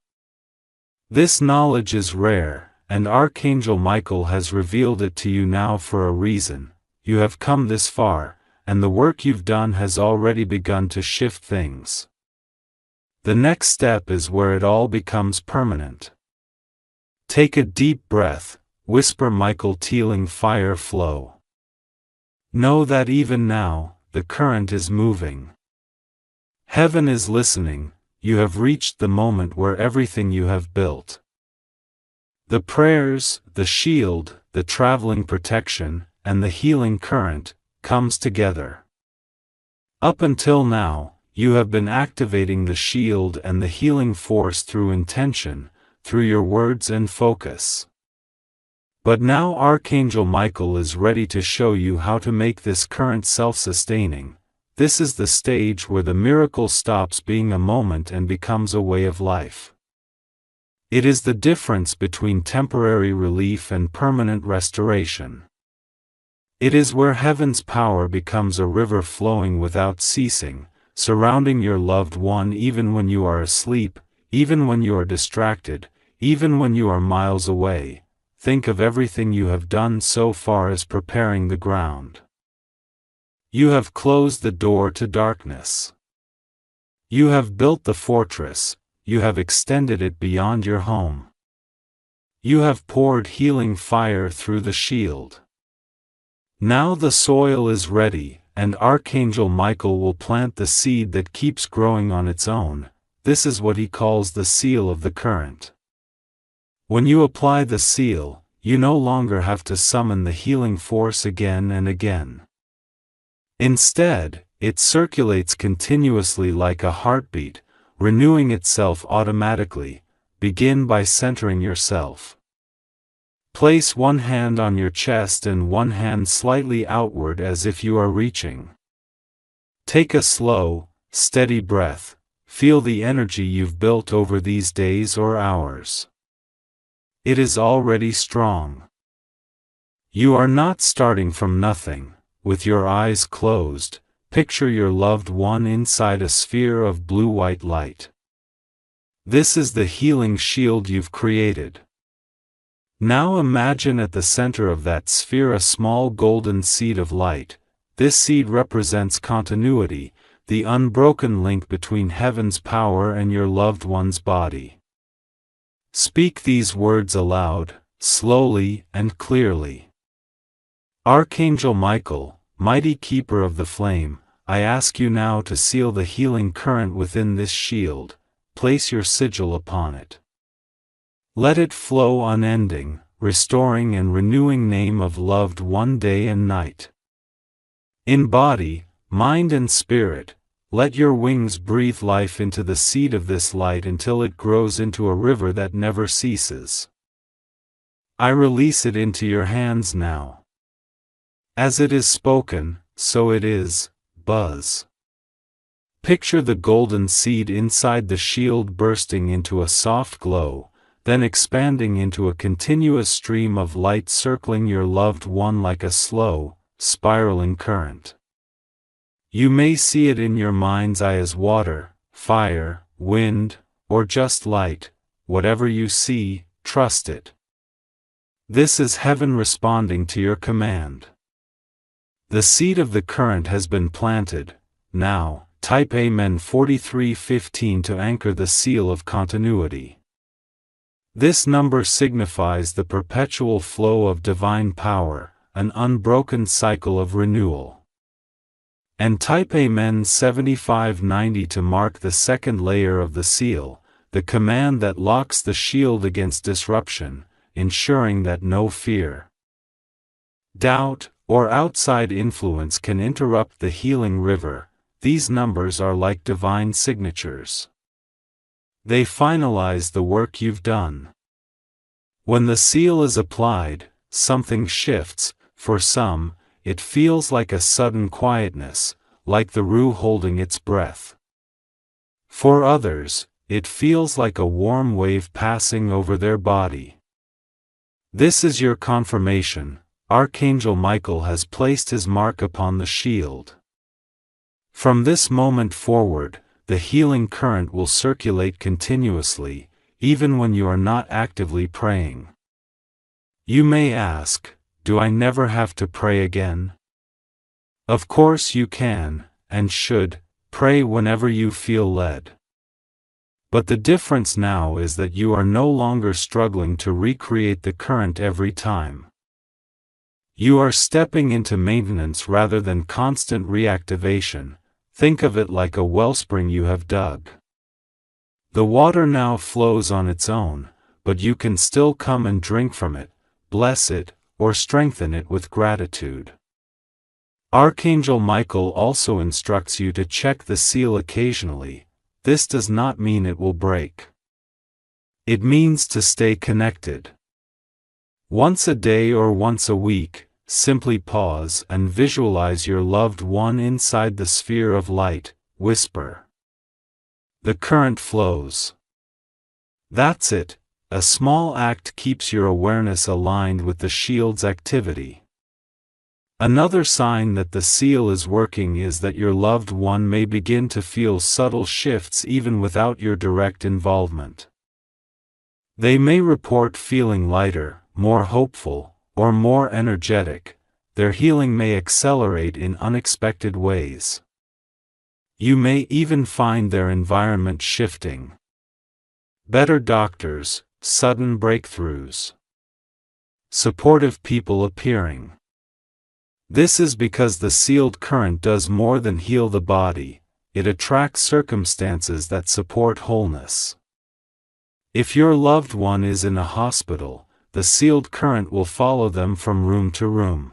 This knowledge is rare, and Archangel Michael has revealed it to you now for a reason. You have come this far, and the work you've done has already begun to shift things. The next step is where it all becomes permanent. Take a deep breath, whisper Michael Teeling fire flow. Know that even now, the current is moving. Heaven is listening. You have reached the moment where everything you have built. The prayers, the shield, the traveling protection, and the healing current, comes together. Up until now, you have been activating the shield and the healing force through intention, through your words and focus. But now Archangel Michael is ready to show you how to make this current self-sustaining. This is the stage where the miracle stops being a moment and becomes a way of life. It is the difference between temporary relief and permanent restoration. It is where heaven's power becomes a river flowing without ceasing, surrounding your loved one even when you are asleep, even when you are distracted, even when you are miles away. Think of everything you have done so far as preparing the ground. You have closed the door to darkness. You have built the fortress. You have extended it beyond your home. You have poured healing fire through the shield. Now the soil is ready, and Archangel Michael will plant the seed that keeps growing on its own. This is what he calls the seal of the current. When you apply the seal, you no longer have to summon the healing force again and again. Instead, it circulates continuously like a heartbeat, renewing itself automatically. Begin by centering yourself. Place one hand on your chest and one hand slightly outward as if you are reaching. Take a slow, steady breath. Feel the energy you've built over these days or hours. It is already strong. You are not starting from nothing. With your eyes closed, picture your loved one inside a sphere of blue-white light. This is the healing shield you've created. Now imagine at the center of that sphere a small golden seed of light. This seed represents continuity, the unbroken link between heaven's power and your loved one's body. Speak these words aloud, slowly and clearly. Archangel Michael, mighty keeper of the flame, I ask you now to seal the healing current within this shield. Place your sigil upon it. Let it flow unending, restoring and renewing name of loved one day and night. In body, mind and spirit, let your wings breathe life into the seed of this light until it grows into a river that never ceases. I release it into your hands now. As it is spoken, so it is. Buzz. Picture the golden seed inside the shield bursting into a soft glow, then expanding into a continuous stream of light circling your loved one like a slow, spiraling current. You may see it in your mind's eye as water, fire, wind, or just light. Whatever you see, trust it. This is heaven responding to your command. The seed of the current has been planted. Now, type Amen 4315 to anchor the seal of continuity. This number signifies the perpetual flow of divine power, an unbroken cycle of renewal. And type Amen 7590 to mark the second layer of the seal, the command that locks the shield against disruption, ensuring that no fear, doubt, or outside influence can interrupt the healing river. These numbers are like divine signatures. They finalize the work you've done. When the seal is applied, something shifts. For some, it feels like a sudden quietness, like the rue holding its breath. For others, it feels like a warm wave passing over their body. This is your confirmation. Archangel Michael has placed his mark upon the shield. From this moment forward, the healing current will circulate continuously, even when you are not actively praying. You may ask, do I never have to pray again? Of course you can, and should, pray whenever you feel led. But the difference now is that you are no longer struggling to recreate the current every time. You are stepping into maintenance rather than constant reactivation. Think of it like a wellspring you have dug. The water now flows on its own, but you can still come and drink from it, bless it, or strengthen it with gratitude. Archangel Michael also instructs you to check the seal occasionally. This does not mean it will break. It means to stay connected. Once a day or once a week, simply pause and visualize your loved one inside the sphere of light. Whisper. The current flows. That's it. A small act keeps your awareness aligned with the shield's activity. Another sign that the seal is working is that your loved one may begin to feel subtle shifts even without your direct involvement. They may report feeling lighter, more hopeful, or more energetic. Their healing may accelerate in unexpected ways. You may even find their environment shifting. Better doctors, sudden breakthroughs. Supportive people appearing. This is because the sealed current does more than heal the body, it attracts circumstances that support wholeness. If your loved one is in a hospital, the sealed current will follow them from room to room.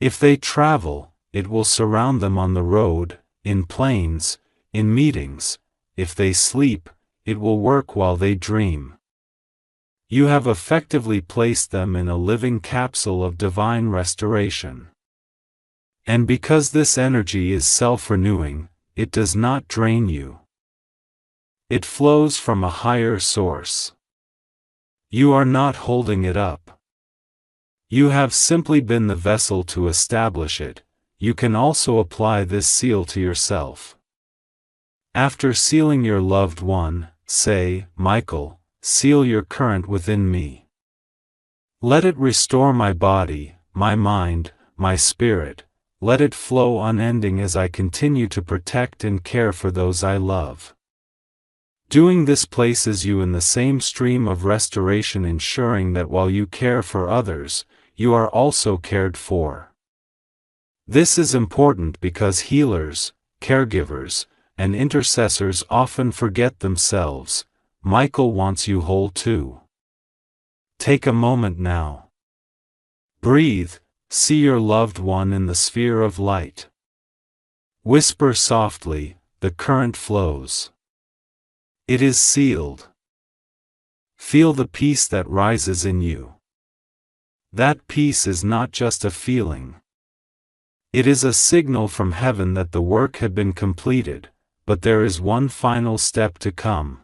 If they travel, it will surround them on the road, in planes, in meetings. If they sleep, it will work while they dream. You have effectively placed them in a living capsule of divine restoration. And because this energy is self-renewing, it does not drain you. It flows from a higher source. You are not holding it up. You have simply been the vessel to establish it. You can also apply this seal to yourself. After sealing your loved one, say, Michael, seal your current within me. Let it restore my body, my mind, my spirit. Let it flow unending as I continue to protect and care for those I love. Doing this places you in the same stream of restoration, ensuring that while you care for others, you are also cared for. This is important because healers, caregivers, and intercessors often forget themselves. Michael wants you whole too. Take a moment now. Breathe, see your loved one in the sphere of light. Whisper softly, the current flows. It is sealed. Feel the peace that rises in you. That peace is not just a feeling. It is a signal from heaven that the work had been completed, but there is one final step to come.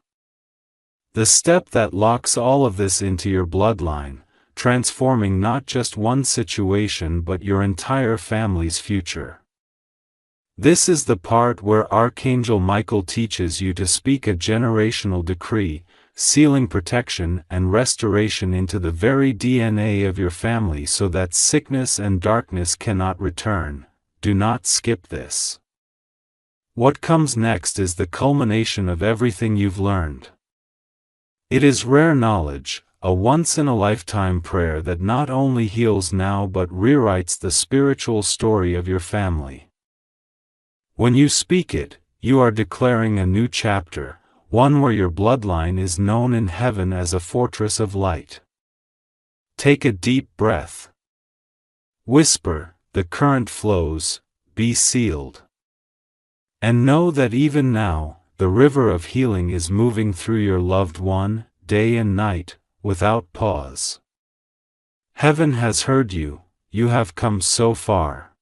The step that locks all of this into your bloodline, transforming not just one situation but your entire family's future. This is the part where Archangel Michael teaches you to speak a generational decree, sealing protection and restoration into the very DNA of your family so that sickness and darkness cannot return. Do not skip this. What comes next is the culmination of everything you've learned. It is rare knowledge, a once-in-a-lifetime prayer that not only heals now but rewrites the spiritual story of your family. When you speak it, you are declaring a new chapter, one where your bloodline is known in heaven as a fortress of light. Take a deep breath. Whisper, the current flows, be sealed. And know that even now, the river of healing is moving through your loved one, day and night, without pause. Heaven has heard you, you have come so far.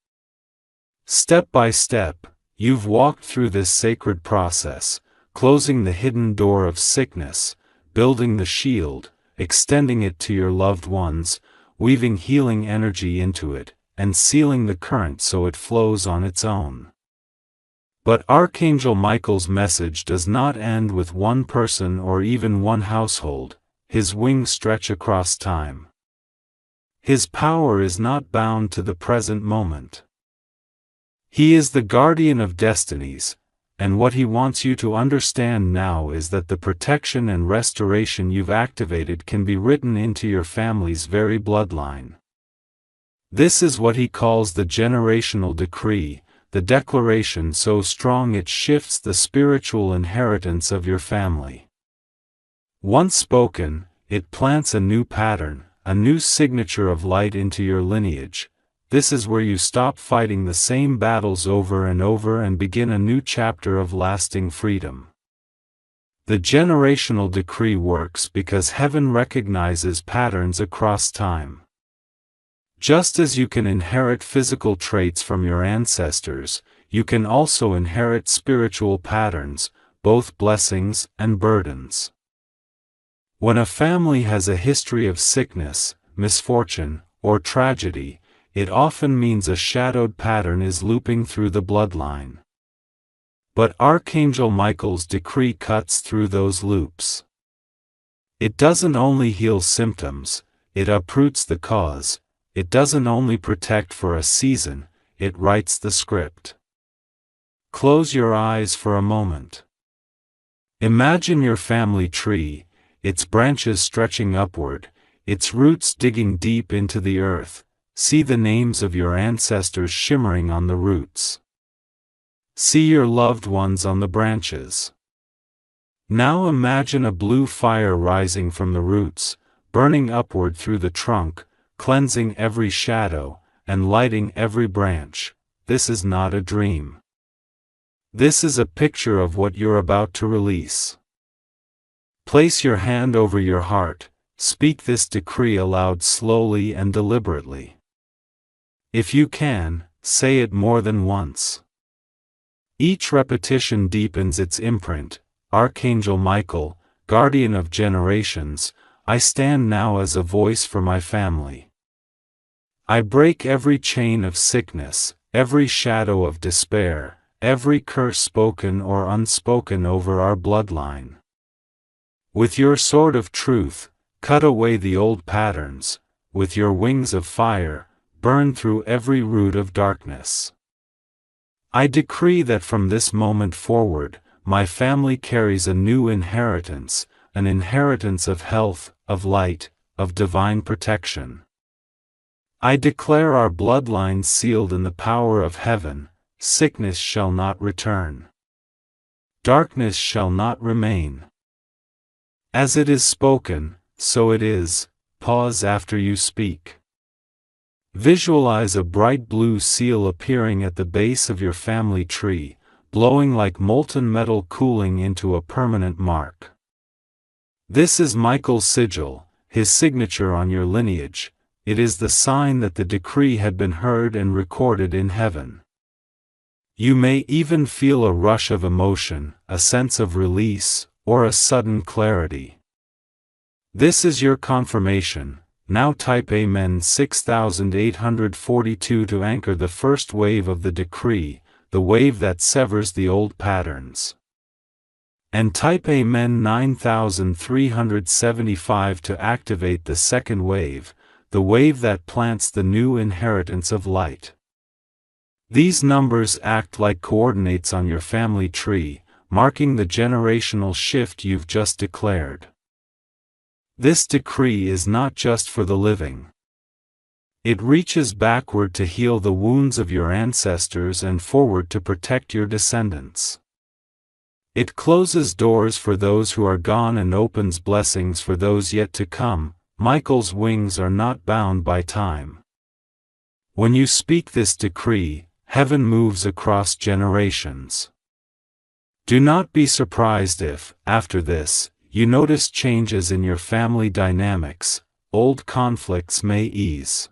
Step by step, you've walked through this sacred process, closing the hidden door of sickness, building the shield, extending it to your loved ones, weaving healing energy into it, and sealing the current so it flows on its own. But Archangel Michael's message does not end with one person or even one household. His wings stretch across time. His power is not bound to the present moment. He is the guardian of destinies, and what he wants you to understand now is that the protection and restoration you've activated can be written into your family's very bloodline. This is what he calls the generational decree, the declaration so strong it shifts the spiritual inheritance of your family. Once spoken, it plants a new pattern, a new signature of light into your lineage. This is where you stop fighting the same battles over and begin a new chapter of lasting freedom. The generational decree works because heaven recognizes patterns across time. Just as you can inherit physical traits from your ancestors, you can also inherit spiritual patterns, both blessings and burdens. When a family has a history of sickness, misfortune, or tragedy, it often means a shadowed pattern is looping through the bloodline. But Archangel Michael's decree cuts through those loops. It doesn't only heal symptoms, it uproots the cause. It doesn't only protect for a season, it writes the script. Close your eyes for a moment. Imagine your family tree, its branches stretching upward, its roots digging deep into the earth. See the names of your ancestors shimmering on the roots. See your loved ones on the branches. Now imagine a blue fire rising from the roots, burning upward through the trunk, cleansing every shadow, and lighting every branch. This is not a dream. This is a picture of what you're about to release. Place your hand over your heart, speak this decree aloud slowly and deliberately. If you can, say it more than once. Each repetition deepens its imprint. Archangel Michael, guardian of generations, I stand now as a voice for my family. I break every chain of sickness, every shadow of despair, every curse spoken or unspoken over our bloodline. With your sword of truth, cut away the old patterns. With your wings of fire, burn through every root of darkness. I decree that from this moment forward, my family carries a new inheritance, an inheritance of health, of light, of divine protection. I declare our bloodline sealed in the power of heaven. Sickness shall not return. Darkness shall not remain. As it is spoken, so it is. Pause after you speak. Visualize a bright blue seal appearing at the base of your family tree, glowing like molten metal cooling into a permanent mark. This is Michael's sigil, his signature on your lineage. It is the sign that the decree had been heard and recorded in heaven. You may even feel a rush of emotion, a sense of release, or a sudden clarity. This is your confirmation. Now type Amen 6842 to anchor the first wave of the decree, the wave that severs the old patterns. And type Amen 9375 to activate the second wave, the wave that plants the new inheritance of light. These numbers act like coordinates on your family tree, marking the generational shift you've just declared. This decree is not just for the living. It reaches backward to heal the wounds of your ancestors and forward to protect your descendants. It closes doors for those who are gone and opens blessings for those yet to come. Michael's wings are not bound by time. When you speak this decree, heaven moves across generations. Do not be surprised if, after this, you notice changes in your family dynamics. Old conflicts may ease.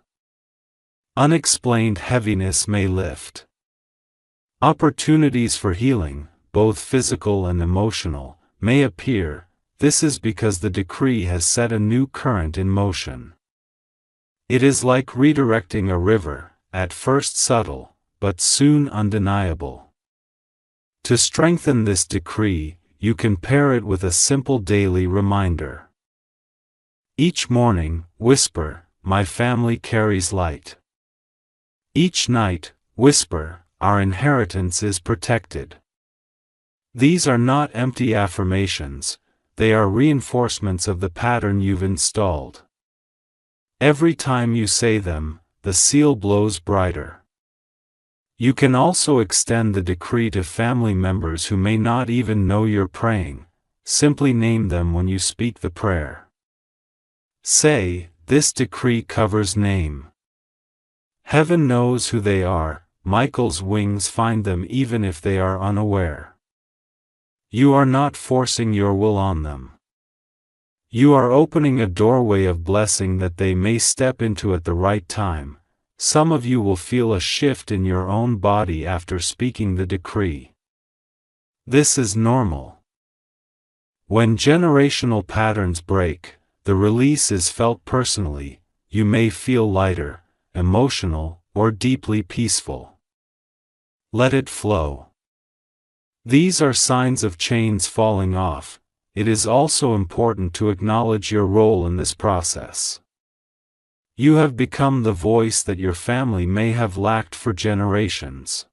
Unexplained heaviness may lift. Opportunities for healing, both physical and emotional, may appear. This is because the decree has set a new current in motion. It is like redirecting a river, at first subtle, but soon undeniable. To strengthen this decree, you can pair it with a simple daily reminder. Each morning, whisper, "My family carries light." Each night, whisper, "Our inheritance is protected." These are not empty affirmations, they are reinforcements of the pattern you've installed. Every time you say them, the seal glows brighter. You can also extend the decree to family members who may not even know you're praying. Simply name them when you speak the prayer. Say, "This decree covers name." Heaven knows who they are. Michael's wings find them even if they are unaware. You are not forcing your will on them. You are opening a doorway of blessing that they may step into at the right time. Some of you will feel a shift in your own body after speaking the decree. This is normal. When generational patterns break, the release is felt personally. You may feel lighter, emotional, or deeply peaceful. Let it flow. These are signs of chains falling off. It is also important to acknowledge your role in this process. You have become the voice that your family may have lacked for generations.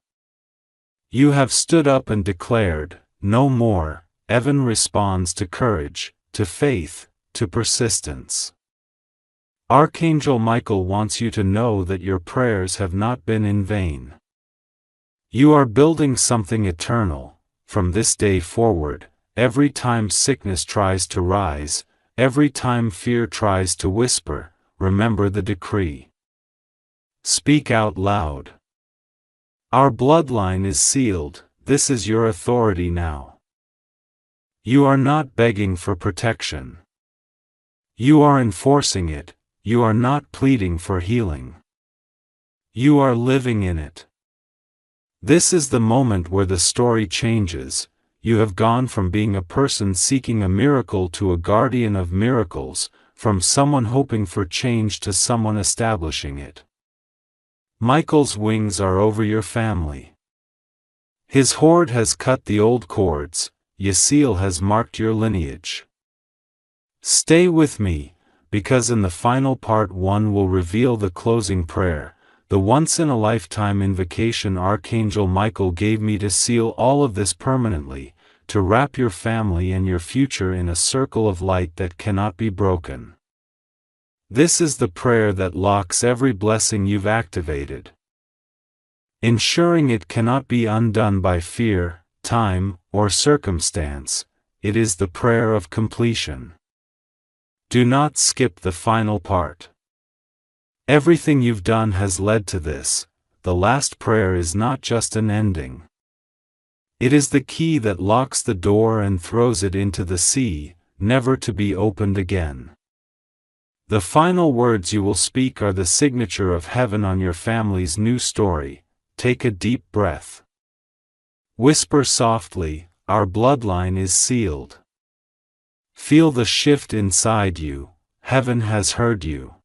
You have stood up and declared, "No more." Heaven responds to courage, to faith, to persistence. Archangel Michael wants you to know that your prayers have not been in vain. You are building something eternal. From this day forward, every time sickness tries to rise, every time fear tries to whisper, remember the decree. Speak out loud. Our bloodline is sealed. This is your authority now. You are not begging for protection. You are enforcing it, you are not pleading for healing. You are living in it. This is the moment where the story changes. You have gone from being a person seeking a miracle to a guardian of miracles, from someone hoping for change to someone establishing it. Michael's wings are over your family. His horde has cut the old cords, Yasiel has marked your lineage. Stay with me, because in the final part 1 will reveal the closing prayer, the once-in-a-lifetime invocation Archangel Michael gave me to seal all of this permanently, to wrap your family and your future in a circle of light that cannot be broken. This is the prayer that locks every blessing you've activated, ensuring it cannot be undone by fear, time, or circumstance. It is the prayer of completion. Do not skip the final part. Everything you've done has led to this. The last prayer is not just an ending. It is the key that locks the door and throws it into the sea, never to be opened again. The final words you will speak are the signature of heaven on your family's new story. Take a deep breath. Whisper softly, "Our bloodline is sealed." Feel the shift inside you. Heaven has heard you.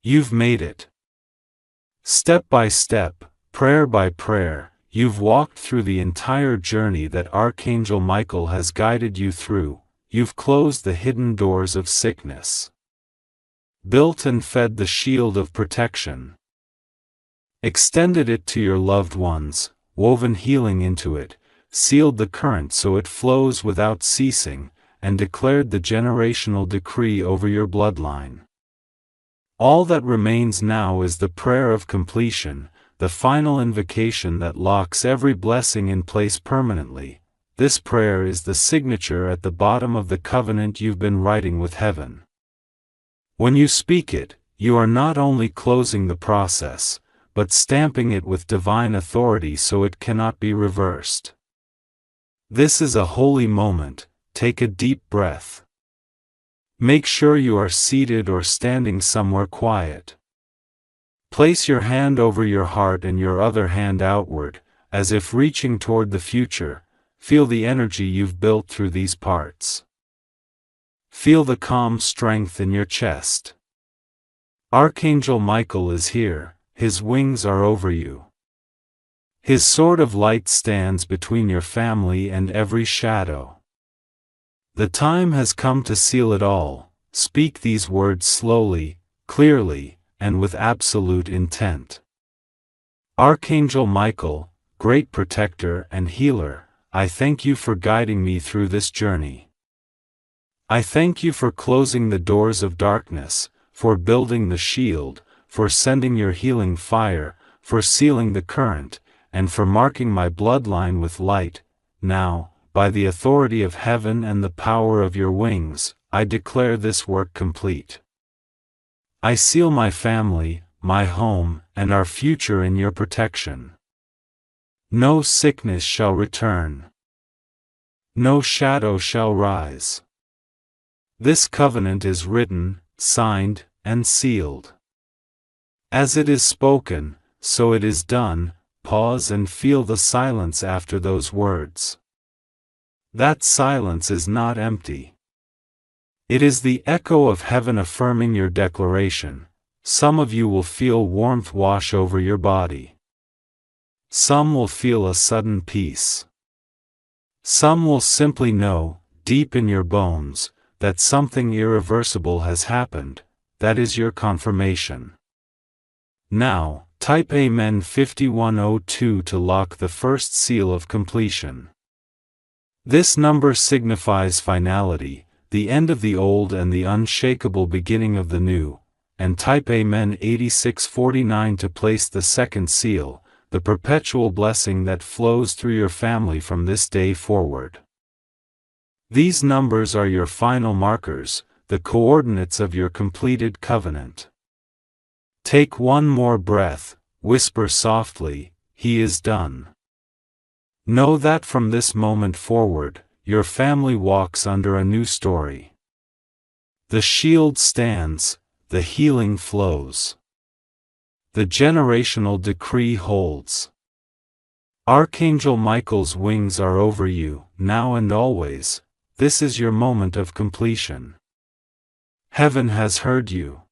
You've made it. Step by step, prayer by prayer, you've walked through the entire journey that Archangel Michael has guided you through. You've closed the hidden doors of sickness, built and fed the shield of protection, extended it to your loved ones, woven healing into it, sealed the current so it flows without ceasing, and declared the generational decree over your bloodline. All that remains now is the prayer of completion, the final invocation that locks every blessing in place permanently. This prayer is the signature at the bottom of the covenant you've been writing with heaven. When you speak it, you are not only closing the process, but stamping it with divine authority so it cannot be reversed. This is a holy moment. Take a deep breath. Make sure you are seated or standing somewhere quiet. Place your hand over your heart and your other hand outward, as if reaching toward the future. Feel the energy you've built through these parts. Feel the calm strength in your chest. Archangel Michael is here, his wings are over you. His sword of light stands between your family and every shadow. The time has come to seal it all. Speak these words slowly, clearly, and with absolute intent. Archangel Michael, great protector and healer, I thank you for guiding me through this journey. I thank you for closing the doors of darkness, for building the shield, for sending your healing fire, for sealing the current, and for marking my bloodline with light. Now, by the authority of heaven and the power of your wings, I declare this work complete. I seal my family, my home, and our future in your protection. No sickness shall return. No shadow shall rise. This covenant is written, signed, and sealed. As it is spoken, so it is done. Pause and feel the silence after those words. That silence is not empty. It is the echo of heaven affirming your declaration. Some of you will feel warmth wash over your body. Some will feel a sudden peace. Some will simply know, deep in your bones, that something irreversible has happened. That is your confirmation. Now, type Amen 5102 to lock the first seal of completion. This number signifies finality, the end of the old and the unshakable beginning of the new, and type Amen 8649 to place the second seal, the perpetual blessing that flows through your family from this day forward. These numbers are your final markers, the coordinates of your completed covenant. Take one more breath, whisper softly, "He is done." Know that from this moment forward, your family walks under a new story. The shield stands, the healing flows. The generational decree holds. Archangel Michael's wings are over you, now and always. This is your moment of completion. Heaven has heard you.